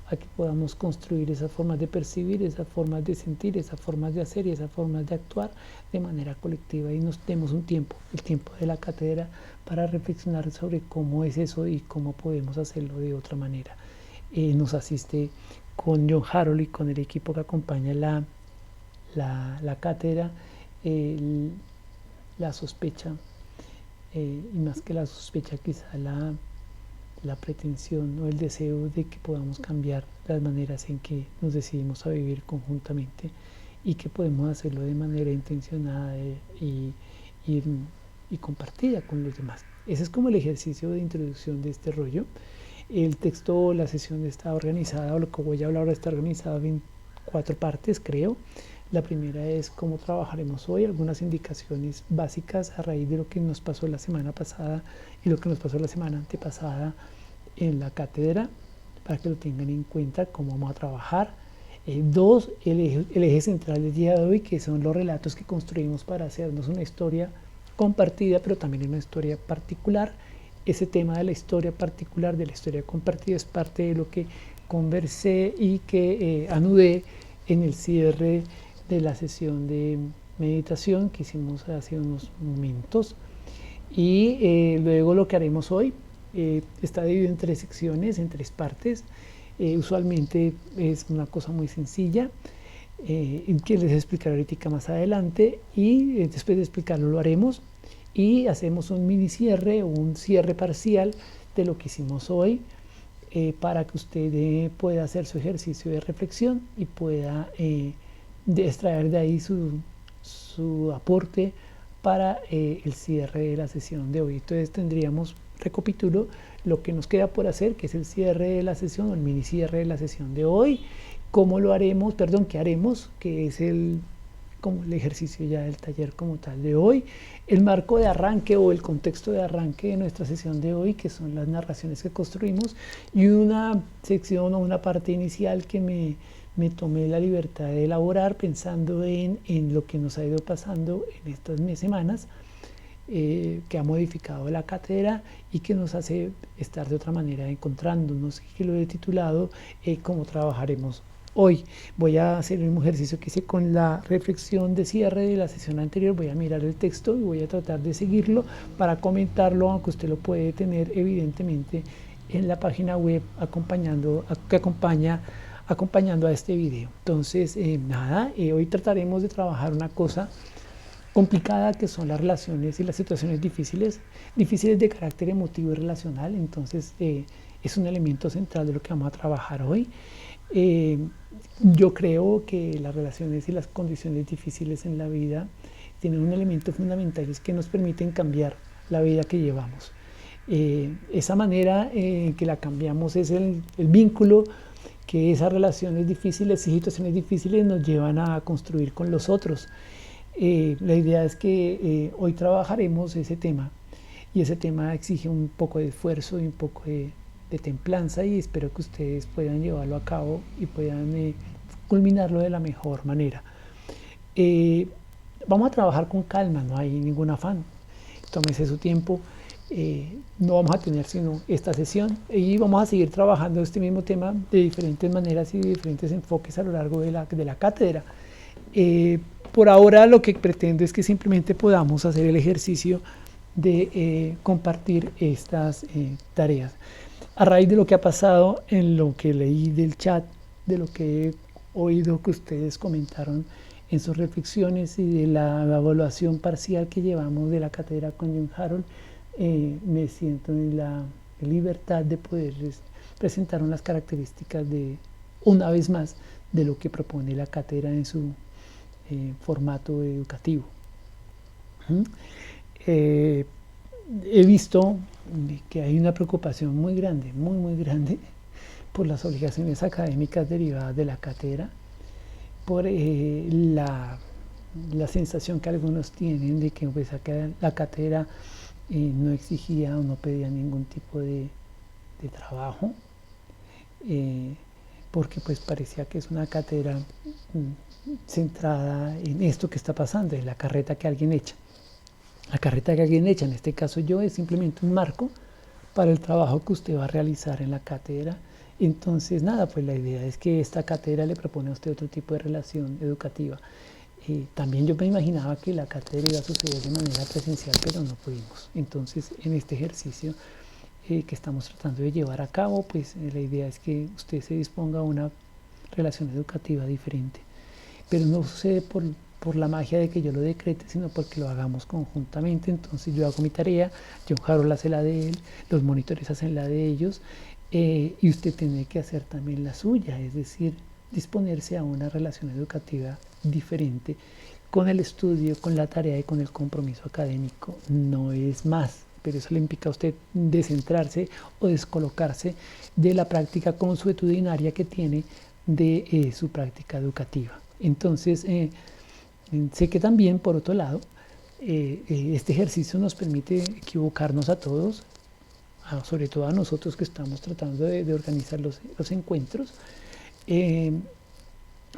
a que podamos construir esas formas de percibir, esas formas de sentir, esas formas de hacer y esas formas de actuar de manera colectiva, y nos demos un tiempo, el tiempo de la cátedra, para reflexionar sobre cómo es eso y cómo podemos hacerlo de otra manera. Nos asiste con John Harold y con el equipo que acompaña la cátedra la sospecha, y más que la sospecha, quizá la pretensión o el deseo de que podamos cambiar las maneras en que nos decidimos a vivir conjuntamente, y que podemos hacerlo de manera intencionada y compartida con los demás. Ese es como el ejercicio de introducción de este rollo. El texto, la sesión está organizada, o lo que voy a hablar ahora está organizado en 4 partes, creo. La primera es cómo trabajaremos hoy, algunas indicaciones básicas a raíz de lo que nos pasó la semana pasada y lo que nos pasó la semana antepasada en la cátedra, para que lo tengan en cuenta cómo vamos a trabajar. 2, el eje central del día de hoy, que son los relatos que construimos para hacernos una historia compartida, pero también una historia particular. Ese tema de la historia particular, de la historia compartida, es parte de lo que conversé y que anudé en el cierre de la sesión de meditación que hicimos hace unos momentos. Y luego lo que haremos hoy está dividido en 3 secciones, en 3 partes. Usualmente es una cosa muy sencilla, que les explicaré ahorita más adelante, y después de explicarlo lo haremos y hacemos un mini cierre o un cierre parcial de lo que hicimos hoy, para que usted pueda hacer su ejercicio de reflexión y pueda extraer de ahí su aporte para el cierre de la sesión de hoy. Entonces tendríamos, recapitulo, lo que nos queda por hacer, que es el cierre de la sesión, o el mini cierre de la sesión de hoy. ¿Cómo lo haremos? Perdón, ¿qué haremos? Que es como el ejercicio ya del taller como tal de hoy. El marco de arranque o el contexto de arranque de nuestra sesión de hoy, que son las narraciones que construimos, y una sección o una parte inicial que me tomé la libertad de elaborar pensando en lo que nos ha ido pasando en estas semanas, que ha modificado la cátedra y que nos hace estar de otra manera encontrándonos, que lo he titulado ¿Cómo trabajaremos hoy? Voy a hacer el mismo ejercicio que hice con la reflexión de cierre de la sesión anterior. Voy a mirar el texto y voy a tratar de seguirlo para comentarlo, aunque usted lo puede tener evidentemente en la página web que acompañando a este video. Entonces, hoy trataremos de trabajar una cosa complicada que son las relaciones y las situaciones difíciles de carácter emotivo y relacional. Entonces es un elemento central de lo que vamos a trabajar hoy. Yo creo que las relaciones y las condiciones difíciles en la vida tienen un elemento fundamental, es que nos permiten cambiar la vida que llevamos. Esa manera que la cambiamos es el vínculo que esas relaciones difíciles y situaciones difíciles nos llevan a construir con los otros. La idea es que hoy trabajaremos ese tema, y ese tema exige un poco de esfuerzo y un poco de templanza, y espero que ustedes puedan llevarlo a cabo y puedan culminarlo de la mejor manera. Vamos a trabajar con calma, no hay ningún afán, tómese su tiempo. No vamos a tener sino esta sesión, y vamos a seguir trabajando este mismo tema de diferentes maneras y de diferentes enfoques a lo largo de la cátedra. Por ahora lo que pretendo es que simplemente podamos hacer el ejercicio de compartir estas tareas. A raíz de lo que ha pasado, en lo que leí del chat, de lo que he oído que ustedes comentaron en sus reflexiones y de la evaluación parcial que llevamos de la cátedra con John Harold, me siento en la libertad de poderles presentar unas características de, una vez más, de lo que propone la cátedra en su formato educativo. He visto que hay una preocupación muy grande, muy grande, por las obligaciones académicas derivadas de la cátedra, por la sensación que algunos tienen de que pues, la cátedra no exigía o no pedía ningún tipo de trabajo, porque pues parecía que es una cátedra centrada en esto que está pasando, en la carreta que alguien echa. La carreta que alguien echa, en este caso yo, es simplemente un marco para el trabajo que usted va a realizar en la cátedra. Entonces, nada, pues la idea es que esta cátedra le propone a usted otro tipo de relación educativa. También yo me imaginaba que la cátedra iba a suceder de manera presencial, pero no pudimos. Entonces, en este ejercicio que estamos tratando de llevar a cabo, pues la idea es que usted se disponga a una relación educativa diferente. Pero no sucede por la magia de que yo lo decrete, sino porque lo hagamos conjuntamente. Entonces yo hago mi tarea, John Harold hace la de él, los monitores hacen la de ellos, y usted tiene que hacer también la suya, es decir, disponerse a una relación educativa diferente con el estudio, con la tarea y con el compromiso académico. No es más, pero eso le implica a usted descentrarse o descolocarse de la práctica consuetudinaria que tiene de su práctica educativa. Entonces, sé que también, por otro lado, este ejercicio nos permite equivocarnos a todos, sobre todo a nosotros que estamos tratando de organizar los encuentros,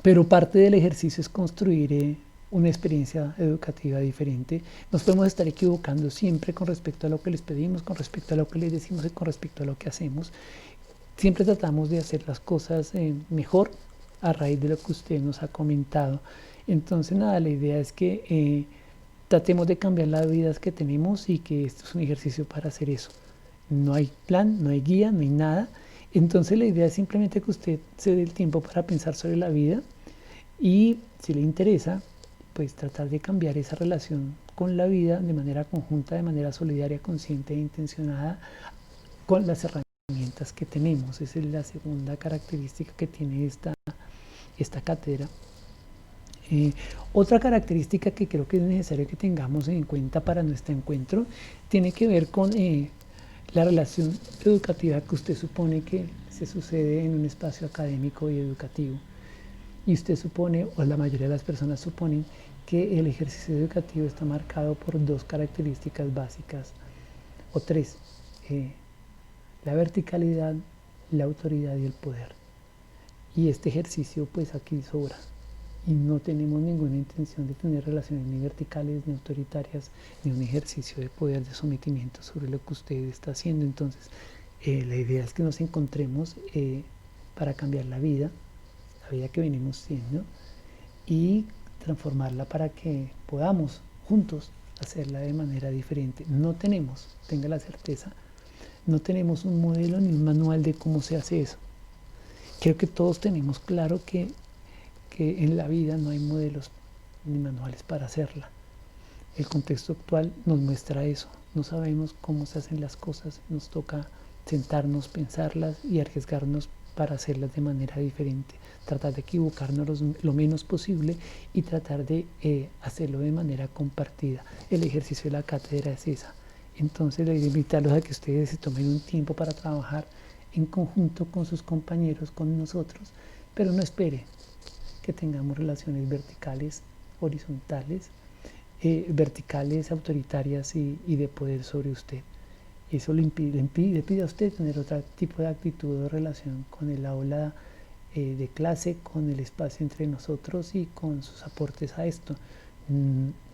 pero parte del ejercicio es construir una experiencia educativa diferente. Nos podemos estar equivocando siempre con respecto a lo que les pedimos, con respecto a lo que les decimos y con respecto a lo que hacemos. Siempre tratamos de hacer las cosas mejor a raíz de lo que usted nos ha comentado. Entonces, nada, la idea es que tratemos de cambiar las vidas que tenemos, y que esto es un ejercicio para hacer eso. No hay plan, no hay guía, no hay nada. Entonces la idea es simplemente que usted se dé el tiempo para pensar sobre la vida, y si le interesa, pues tratar de cambiar esa relación con la vida de manera conjunta, de manera solidaria, consciente e intencionada, con las herramientas que tenemos. Esa es la segunda característica que tiene esta cátedra. Otra característica que creo que es necesario que tengamos en cuenta para nuestro encuentro tiene que ver con la relación educativa que usted supone que se sucede en un espacio académico y educativo. Y usted supone, o la mayoría de las personas suponen, que el ejercicio educativo está marcado por dos características básicas, o tres: la verticalidad, la autoridad y el poder. Y este ejercicio pues aquí sobra, y no tenemos ninguna intención de tener relaciones ni verticales ni autoritarias, ni un ejercicio de poder, de sometimiento sobre lo que usted está haciendo. Entonces la idea es que nos encontremos para cambiar la vida que venimos siendo, y transformarla para que podamos juntos hacerla de manera diferente. No tenemos, tenga la certeza, no tenemos un modelo ni un manual de cómo se hace eso. Creo que todos tenemos claro que en la vida no hay modelos ni manuales para hacerla. El contexto actual nos muestra eso. No sabemos cómo se hacen las cosas, nos toca sentarnos, pensarlas y arriesgarnos para hacerlas de manera diferente, tratar de equivocarnos lo menos posible y tratar de hacerlo de manera compartida. El ejercicio de la cátedra es esa. Entonces, les invitarlos a que ustedes se tomen un tiempo para trabajar en conjunto con sus compañeros, con nosotros, pero no esperen que tengamos relaciones verticales, horizontales, verticales, autoritarias y de poder sobre usted. Eso le pide a usted tener otro tipo de actitud o relación con el aula de clase, con el espacio entre nosotros y con sus aportes a esto.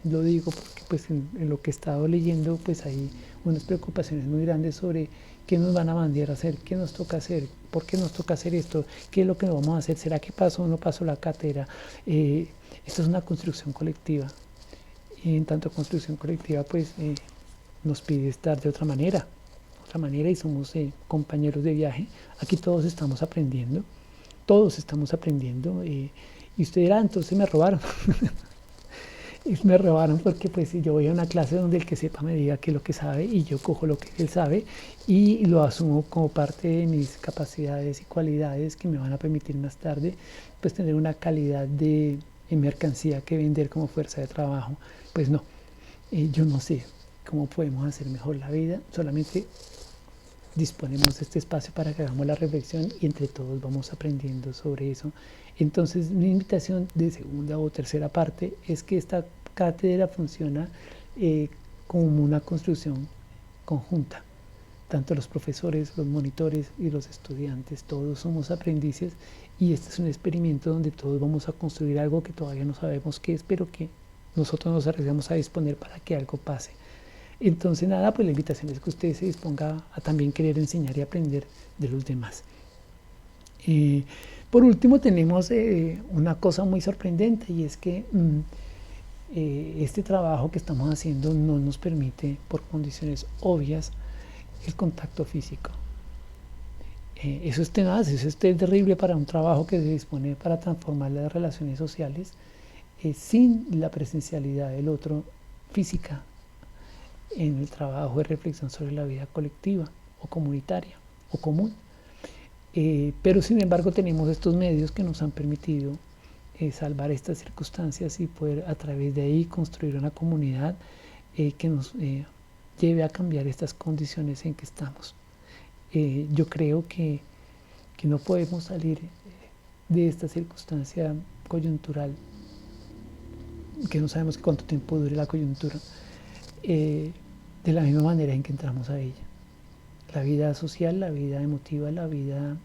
Lo digo porque pues en lo que he estado leyendo pues hay unas preocupaciones muy grandes sobre qué nos van a mandar a hacer, qué nos toca hacer, por qué nos toca hacer esto, qué es lo que vamos a hacer, será que paso o no paso la cátedra. Esto es una construcción colectiva y en tanto construcción colectiva pues nos pide estar de otra manera y somos compañeros de viaje. Aquí todos estamos aprendiendo y usted dirá, entonces me robaron. Me robaron porque pues si yo voy a una clase donde el que sepa me diga qué es lo que sabe y yo cojo lo que él sabe y lo asumo como parte de mis capacidades y cualidades que me van a permitir más tarde pues tener una calidad de mercancía que vender como fuerza de trabajo. Pues no, yo no sé cómo podemos hacer mejor la vida, solamente disponemos de este espacio para que hagamos la reflexión y entre todos vamos aprendiendo sobre eso. Entonces mi invitación de segunda o tercera parte es que esta cátedra funciona como una construcción conjunta. Tanto los profesores, los monitores y los estudiantes, todos somos aprendices y este es un experimento donde todos vamos a construir algo que todavía no sabemos qué es, pero que nosotros nos arriesgamos a disponer para que algo pase. Entonces nada, pues la invitación es que usted se disponga a también querer enseñar y aprender de los demás. Por último tenemos una cosa muy sorprendente y es que este trabajo que estamos haciendo no nos permite por condiciones obvias el contacto físico. Eso es tenaz, eso es terrible para un trabajo que se dispone para transformar las relaciones sociales sin la presencialidad del otro física en el trabajo de reflexión sobre la vida colectiva o comunitaria o común. Pero sin embargo tenemos estos medios que nos han permitido salvar estas circunstancias y poder a través de ahí construir una comunidad que nos lleve a cambiar estas condiciones en que estamos. Yo creo que no podemos salir de esta circunstancia coyuntural, que no sabemos cuánto tiempo dure la coyuntura, de la misma manera en que entramos a ella. La vida social, la vida emotiva, la vida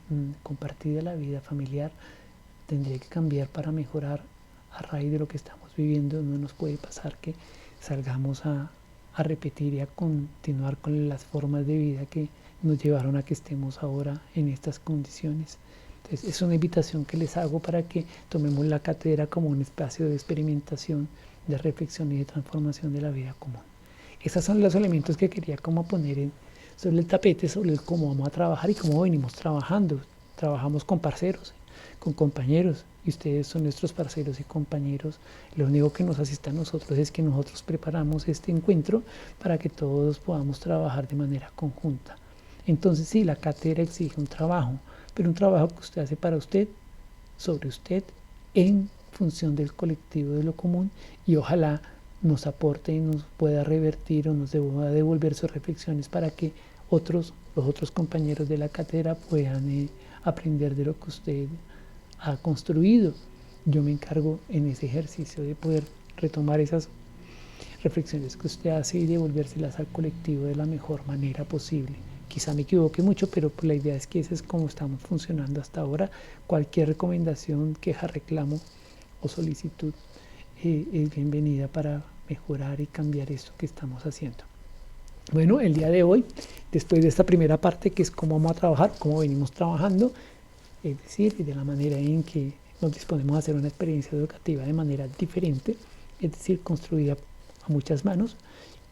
compartida, la vida familiar tendría que cambiar para mejorar a raíz de lo que estamos viviendo. No nos puede pasar que salgamos a repetir y a continuar con las formas de vida que nos llevaron a que estemos ahora en estas condiciones. Entonces, es una invitación que les hago para que tomemos la cátedra como un espacio de experimentación, de reflexión y de transformación de la vida común. Esos son los elementos que quería como poner sobre el tapete, sobre cómo vamos a trabajar y cómo venimos trabajando. Trabajamos con parceros, con compañeros, y ustedes son nuestros parceros y compañeros. Lo único que nos asiste a nosotros es que nosotros preparamos este encuentro para que todos podamos trabajar de manera conjunta. Entonces sí, la cátedra exige un trabajo, pero un trabajo que usted hace para usted, sobre usted, en función del colectivo, de lo común, y ojalá nos aporte y nos pueda revertir o nos pueda devolver sus reflexiones para que los otros compañeros de la cátedra puedan aprender de lo que usted ha construido. Yo me encargo en ese ejercicio de poder retomar esas reflexiones que usted hace y devolvérselas al colectivo de la mejor manera posible. Quizá me equivoque mucho, pero la idea es que ese es como estamos funcionando hasta ahora. Cualquier recomendación, queja, reclamo o solicitud es bienvenida para mejorar y cambiar esto que estamos haciendo. Bueno, el día de hoy, después de esta primera parte que es cómo vamos a trabajar, cómo venimos trabajando, es decir, de la manera en que nos disponemos a hacer una experiencia educativa de manera diferente, es decir, construida a muchas manos.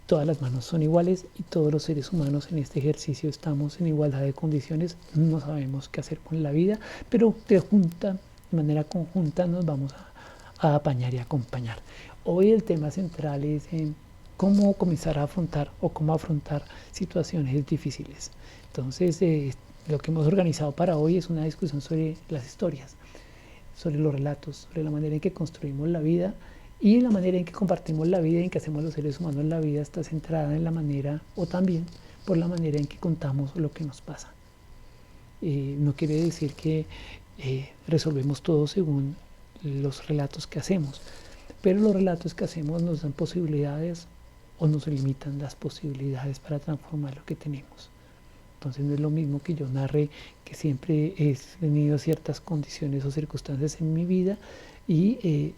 Todas las manos son iguales y todos los seres humanos en este ejercicio estamos en igualdad de condiciones, no sabemos qué hacer con la vida, pero de manera conjunta nos vamos a apañar y acompañar. Hoy el tema central es cómo comenzar a afrontar o cómo afrontar situaciones difíciles. Entonces, lo que hemos organizado para hoy es una discusión sobre las historias, sobre los relatos, sobre la manera en que construimos la vida y la manera en que compartimos la vida y en que hacemos los seres humanos. La vida está centrada en la manera, o también por la manera en que contamos lo que nos pasa. No quiere decir que resolvemos todo según los relatos que hacemos, pero los relatos que hacemos nos dan posibilidades o nos limitan las posibilidades para transformar lo que tenemos. Entonces no es lo mismo que yo narre que siempre he tenido ciertas condiciones o circunstancias en mi vida y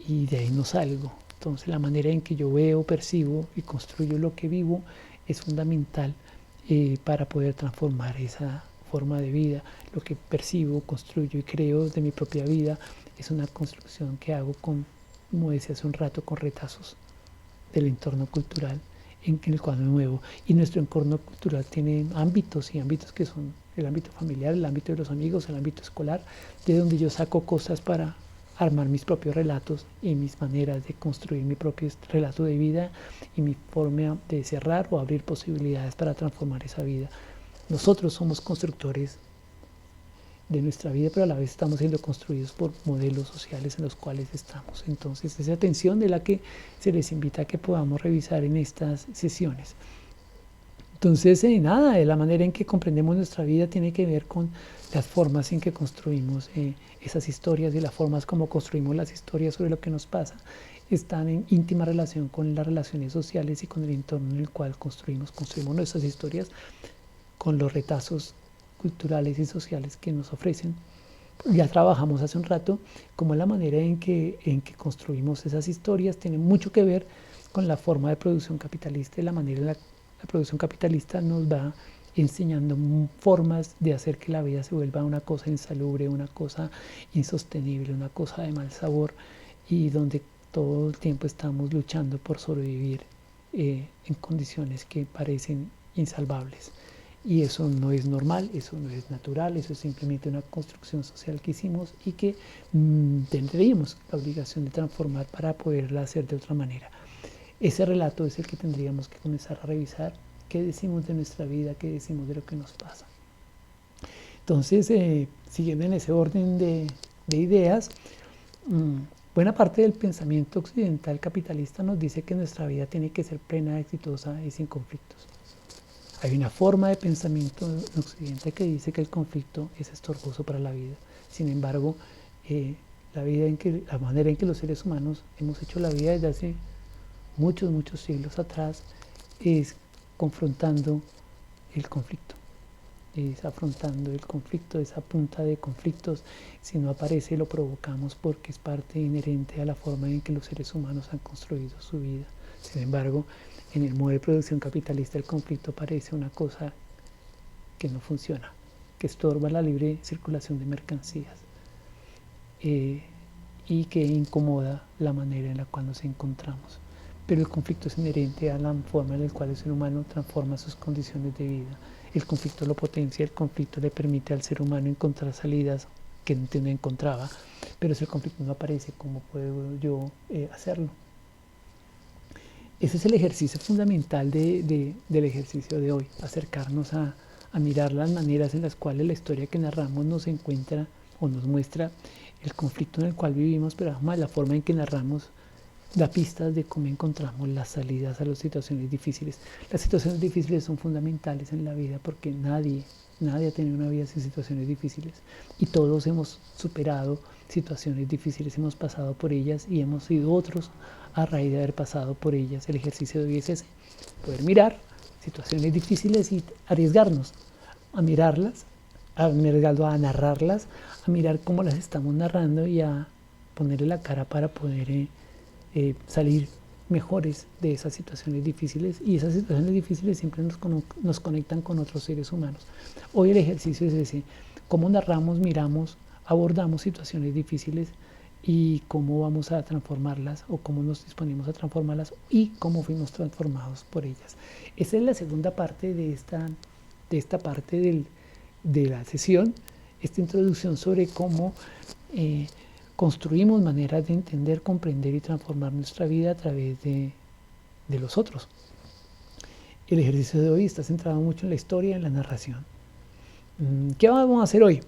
de ahí no salgo. Entonces la manera en que yo veo, percibo y construyo lo que vivo es fundamental para poder transformar esa forma de vida. Lo que percibo, construyo y creo de mi propia vida es una construcción que hago con, como decía hace un rato, con retazos del entorno cultural en el cual me muevo. Y nuestro entorno cultural tiene ámbitos, y ámbitos que son el ámbito familiar, el ámbito de los amigos, el ámbito escolar, de donde yo saco cosas para armar mis propios relatos y mis maneras de construir mi propio relato de vida y mi forma de cerrar o abrir posibilidades para transformar esa vida. Nosotros somos constructores de nuestra vida, pero a la vez estamos siendo construidos por modelos sociales en los cuales estamos. Entonces, esa atención de la que se les invita a que podamos revisar en estas sesiones. Entonces, nada, la manera en que comprendemos nuestra vida tiene que ver con las formas en que construimos esas historias, y las formas como construimos las historias sobre lo que nos pasa están en íntima relación con las relaciones sociales y con el entorno en el cual construimos nuestras historias con los retazos culturales y sociales que nos ofrecen. Ya trabajamos hace un rato como la manera en que construimos esas historias tiene mucho que ver con la forma de producción capitalista, y la manera en la producción capitalista nos va enseñando formas de hacer que la vida se vuelva una cosa insalubre, una cosa insostenible, una cosa de mal sabor, y donde todo el tiempo estamos luchando por sobrevivir en condiciones que parecen insalvables. Y eso no es normal, eso no es natural, eso es simplemente una construcción social que hicimos y que tendríamos la obligación de transformar para poderla hacer de otra manera. Ese relato es el que tendríamos que comenzar a revisar. ¿Qué decimos de nuestra vida? ¿Qué decimos de lo que nos pasa? Entonces, siguiendo en ese orden de ideas, buena parte del pensamiento occidental capitalista nos dice que nuestra vida tiene que ser plena, exitosa y sin conflictos. Hay una forma de pensamiento en Occidente que dice que el conflicto es estorboso para la vida. Sin embargo, la manera en que los seres humanos hemos hecho la vida desde hace muchos siglos atrás es confrontando el conflicto. Es afrontando el conflicto, esa punta de conflictos. Si no aparece, lo provocamos porque es parte inherente a la forma en que los seres humanos han construido su vida. Sin embargo, en el modo de producción capitalista el conflicto parece una cosa que no funciona, que estorba la libre circulación de mercancías y que incomoda la manera en la cual nos encontramos. Pero el conflicto es inherente a la forma en la cual el ser humano transforma sus condiciones de vida. El conflicto lo potencia, el conflicto le permite al ser humano encontrar salidas que no encontraba, pero si el conflicto no aparece, ¿cómo puedo yo hacerlo? Ese es el ejercicio fundamental del ejercicio de hoy, acercarnos a mirar las maneras en las cuales la historia que narramos nos encuentra o nos muestra el conflicto en el cual vivimos, pero además la forma en que narramos da pistas de cómo encontramos las salidas a las situaciones difíciles. Las situaciones difíciles son fundamentales en la vida porque nadie ha tenido una vida sin situaciones difíciles, y todos hemos superado situaciones difíciles, hemos pasado por ellas y hemos sido otros a raíz de haber pasado por ellas. El ejercicio de hoy es ese, poder mirar situaciones difíciles y arriesgarnos a mirarlas, a narrarlas, a mirar cómo las estamos narrando y a ponerle la cara para poder salir mejores de esas situaciones difíciles, y esas situaciones difíciles siempre nos conectan con otros seres humanos. Hoy el ejercicio es ese, cómo narramos, miramos, abordamos situaciones difíciles y cómo vamos a transformarlas o cómo nos disponemos a transformarlas y cómo fuimos transformados por ellas. Esa es la segunda parte de esta parte de la sesión, esta introducción sobre cómo construimos maneras de entender, comprender y transformar nuestra vida a través de de los otros. El ejercicio de hoy está centrado mucho en la historia, en la narración. ¿Qué vamos a hacer hoy?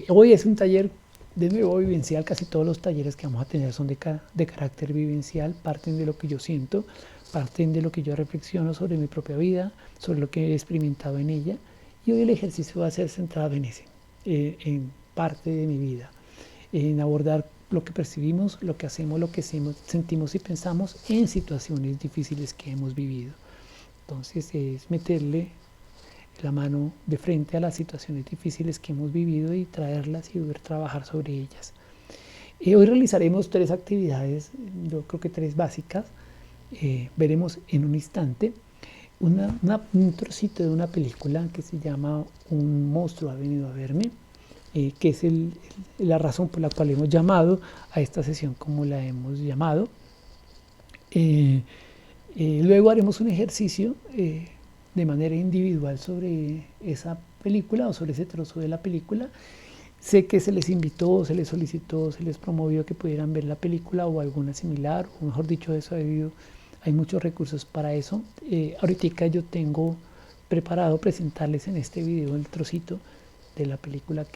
Hoy es un taller de nuevo vivencial. Casi todos los talleres que vamos a tener son de carácter vivencial, parten de lo que yo siento, parten de lo que yo reflexiono sobre mi propia vida, sobre lo que he experimentado en ella, y hoy el ejercicio va a ser centrado en ese, en parte de mi vida, en abordar lo que percibimos, lo que hacemos, lo que sentimos y pensamos en situaciones difíciles que hemos vivido. Entonces es meterle la mano de frente a las situaciones difíciles que hemos vivido y traerlas y poder trabajar sobre ellas. Hoy realizaremos 3 actividades, yo creo que 3 básicas. Veremos en un instante un trocito de una película que se llama Un monstruo ha venido a verme, que es la razón por la cual hemos llamado a esta sesión como la hemos llamado. Luego haremos un ejercicio de manera individual sobre esa película o sobre ese trozo de la película. Sé que se les invitó, se les solicitó, se les promovió que pudieran ver la película o alguna similar, o mejor dicho, eso hay muchos recursos para eso. Ahorita yo tengo preparado presentarles en este video el trocito de la película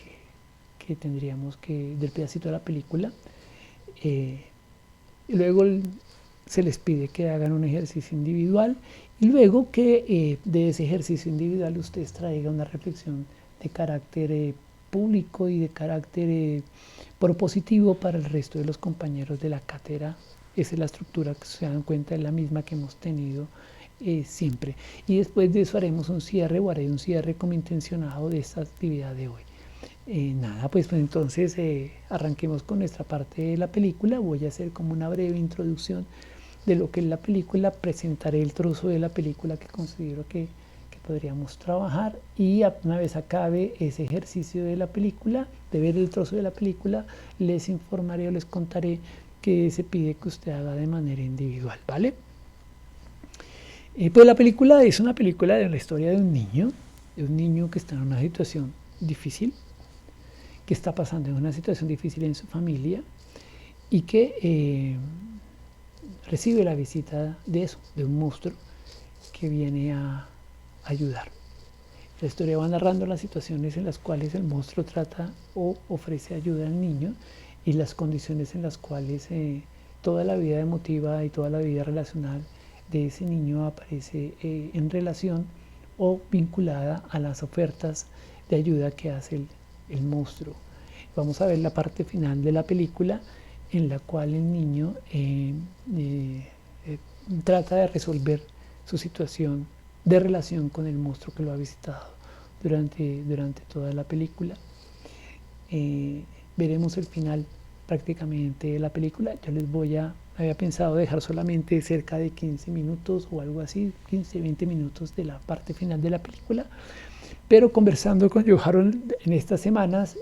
que tendríamos del pedacito de la película. Y luego se les pide que hagan un ejercicio individual y luego que de ese ejercicio individual ustedes traigan una reflexión de carácter público y de carácter propositivo para el resto de los compañeros de la cátedra. Esa es la estructura, que se dan cuenta, es la misma que hemos tenido siempre. Y después de eso haremos un cierre, o haré un cierre como intencionado de esta actividad de hoy. Nada, pues entonces arranquemos con nuestra parte de la película. Voy a hacer como una breve introducción de lo que es la película, presentaré el trozo de la película que considero que podríamos trabajar, y una vez acabe ese ejercicio de la película, de ver el trozo de la película, les informaré o les contaré qué se pide que usted haga de manera individual, ¿vale? Pues la película es una película de la historia de un niño que está en una situación difícil, que está pasando en una situación difícil en su familia y que recibe la visita de un monstruo que viene a ayudar. La historia va narrando las situaciones en las cuales el monstruo trata o ofrece ayuda al niño y las condiciones en las cuales toda la vida emotiva y toda la vida relacional de ese niño aparece en relación o vinculada a las ofertas de ayuda que hace el monstruo. Vamos a ver la parte final de la película en la cual el niño trata de resolver su situación de relación con el monstruo que lo ha visitado durante toda la película. Veremos el final prácticamente de la película. Yo había pensado dejar solamente cerca de 15 minutos o algo así, 15-20 minutos de la parte final de la película, pero conversando con Joharon en estas semanas,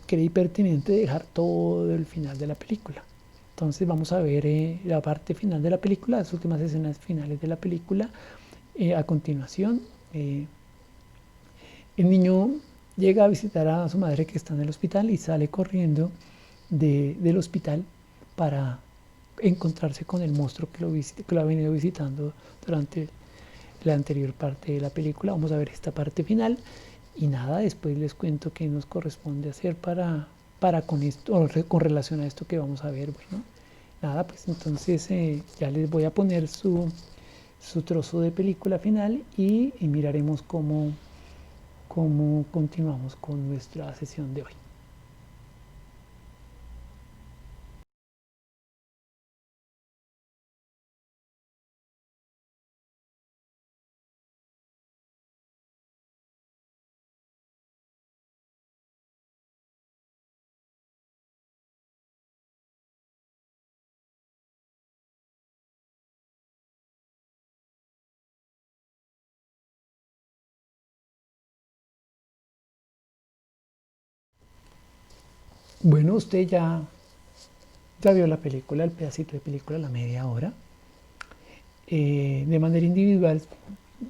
creí pertinente dejar todo el final de la película. Entonces vamos a ver la parte final de la película, las últimas escenas finales de la película. A continuación, el niño llega a visitar a su madre que está en el hospital y sale corriendo del hospital para encontrarse con el monstruo que lo ha venido visitando durante la anterior parte de la película. Vamos a ver esta parte final y nada, después les cuento qué nos corresponde hacer para con esto, o con relación a esto que vamos a ver. Bueno, nada, pues entonces ya les voy a poner su trozo de película final y miraremos cómo continuamos con nuestra sesión de hoy. Bueno, usted ya vio la película, el pedacito de película, la media hora. De manera individual,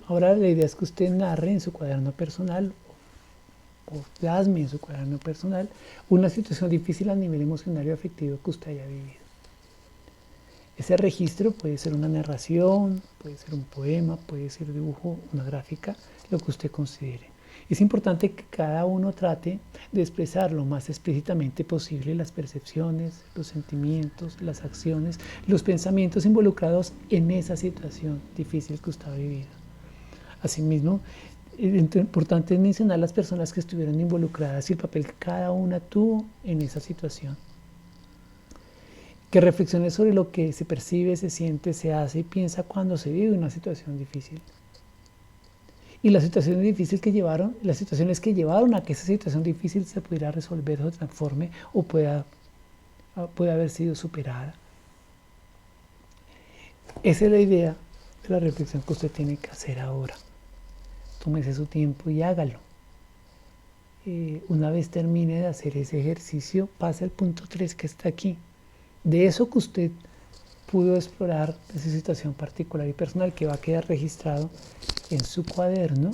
ahora la idea es que usted narre en su cuaderno personal o plasme en su cuaderno personal una situación difícil a nivel emocional y afectivo que usted haya vivido. Ese registro puede ser una narración, puede ser un poema, puede ser un dibujo, una gráfica, lo que usted considere. Es importante que cada uno trate de expresar lo más explícitamente posible las percepciones, los sentimientos, las acciones, los pensamientos involucrados en esa situación difícil que usted ha vivido. Asimismo, es importante mencionar las personas que estuvieron involucradas y el papel que cada una tuvo en esa situación. Que reflexione sobre lo que se percibe, se siente, se hace y piensa cuando se vive una situación difícil. Y las situaciones difíciles que llevaron, las situaciones que llevaron a que esa situación difícil se pudiera resolver o transforme o pueda haber sido superada. Esa es la idea de la reflexión que usted tiene que hacer ahora. Tómese su tiempo y hágalo. Una vez termine de hacer ese ejercicio, pase al punto 3 que está aquí. De eso que usted pudo explorar, de su situación particular y personal que va a quedar registrado en su cuaderno,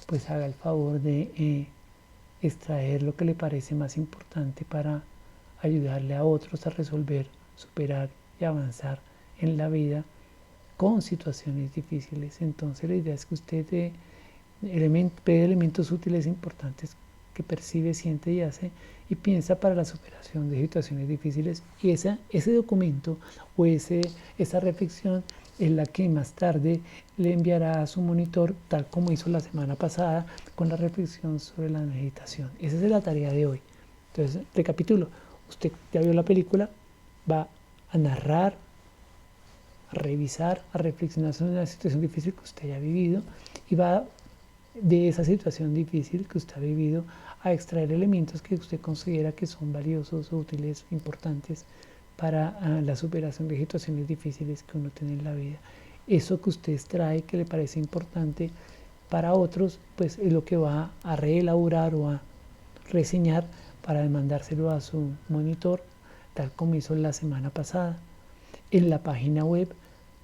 pues haga el favor de extraer lo que le parece más importante para ayudarle a otros a resolver, superar y avanzar en la vida con situaciones difíciles. Entonces la idea es que usted ve elementos útiles e importantes que percibe, siente y hace y piensa para la superación de situaciones difíciles, y ese documento o esa reflexión es la que más tarde le enviará a su monitor, tal como hizo la semana pasada con la reflexión sobre la meditación. Esa es la tarea de hoy. Entonces, recapitulo, usted ya vio la película, va a narrar, a revisar, a reflexionar sobre una situación difícil que usted haya vivido y va de esa situación difícil que usted ha vivido a extraer elementos que usted considera que son valiosos, útiles, importantes para la superación de situaciones difíciles que uno tiene en la vida. Eso que usted extrae que le parece importante para otros, pues es lo que va a reelaborar o a reseñar para mandárselo a su monitor, tal como hizo la semana pasada. En la página web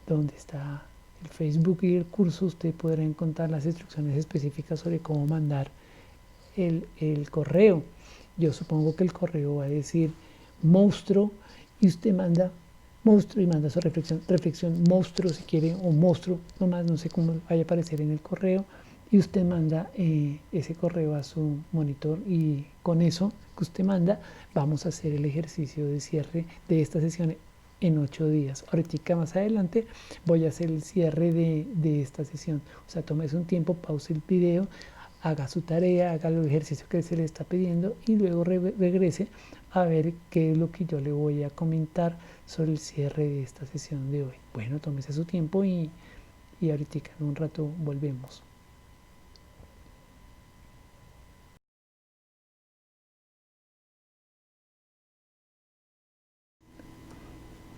donde está el Facebook y el curso, usted podrá encontrar las instrucciones específicas sobre cómo mandar el correo. Yo supongo que el correo va a decir monstruo y usted manda monstruo y manda su reflexión monstruo si quiere, o monstruo, nomás no sé cómo vaya a aparecer en el correo, y usted manda ese correo a su monitor, y con eso que usted manda vamos a hacer el ejercicio de cierre de esta sesión en 8 días. Ahorita más adelante voy a hacer el cierre de esta sesión. O sea, tómese un tiempo, pause el video, haga su tarea, haga el ejercicio que se le está pidiendo y luego regrese a ver qué es lo que yo le voy a comentar sobre el cierre de esta sesión de hoy. Bueno, tómese su tiempo y ahorita en un rato volvemos.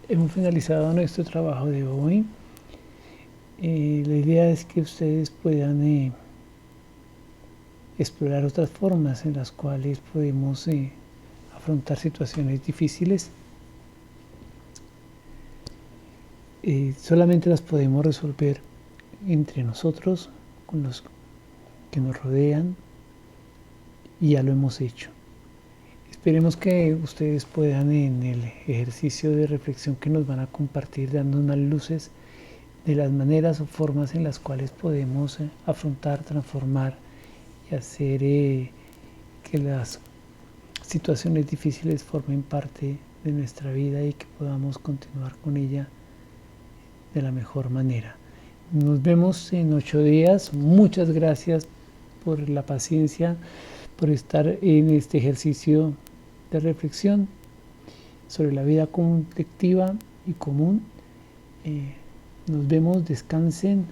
Hemos finalizado nuestro trabajo de hoy. La idea es que ustedes puedan explorar otras formas en las cuales podemos afrontar situaciones difíciles. Solamente las podemos resolver entre nosotros, con los que nos rodean, y ya lo hemos hecho. Esperemos que ustedes puedan, en el ejercicio de reflexión que nos van a compartir, dando unas luces de las maneras o formas en las cuales podemos afrontar, transformar y hacer que las situaciones difíciles formen parte de nuestra vida y que podamos continuar con ella de la mejor manera. Nos vemos en 8 días. Muchas gracias por la paciencia, por estar en este ejercicio de reflexión sobre la vida colectiva y común. Nos vemos, descansen,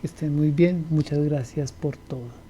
que estén muy bien. Muchas gracias por todo.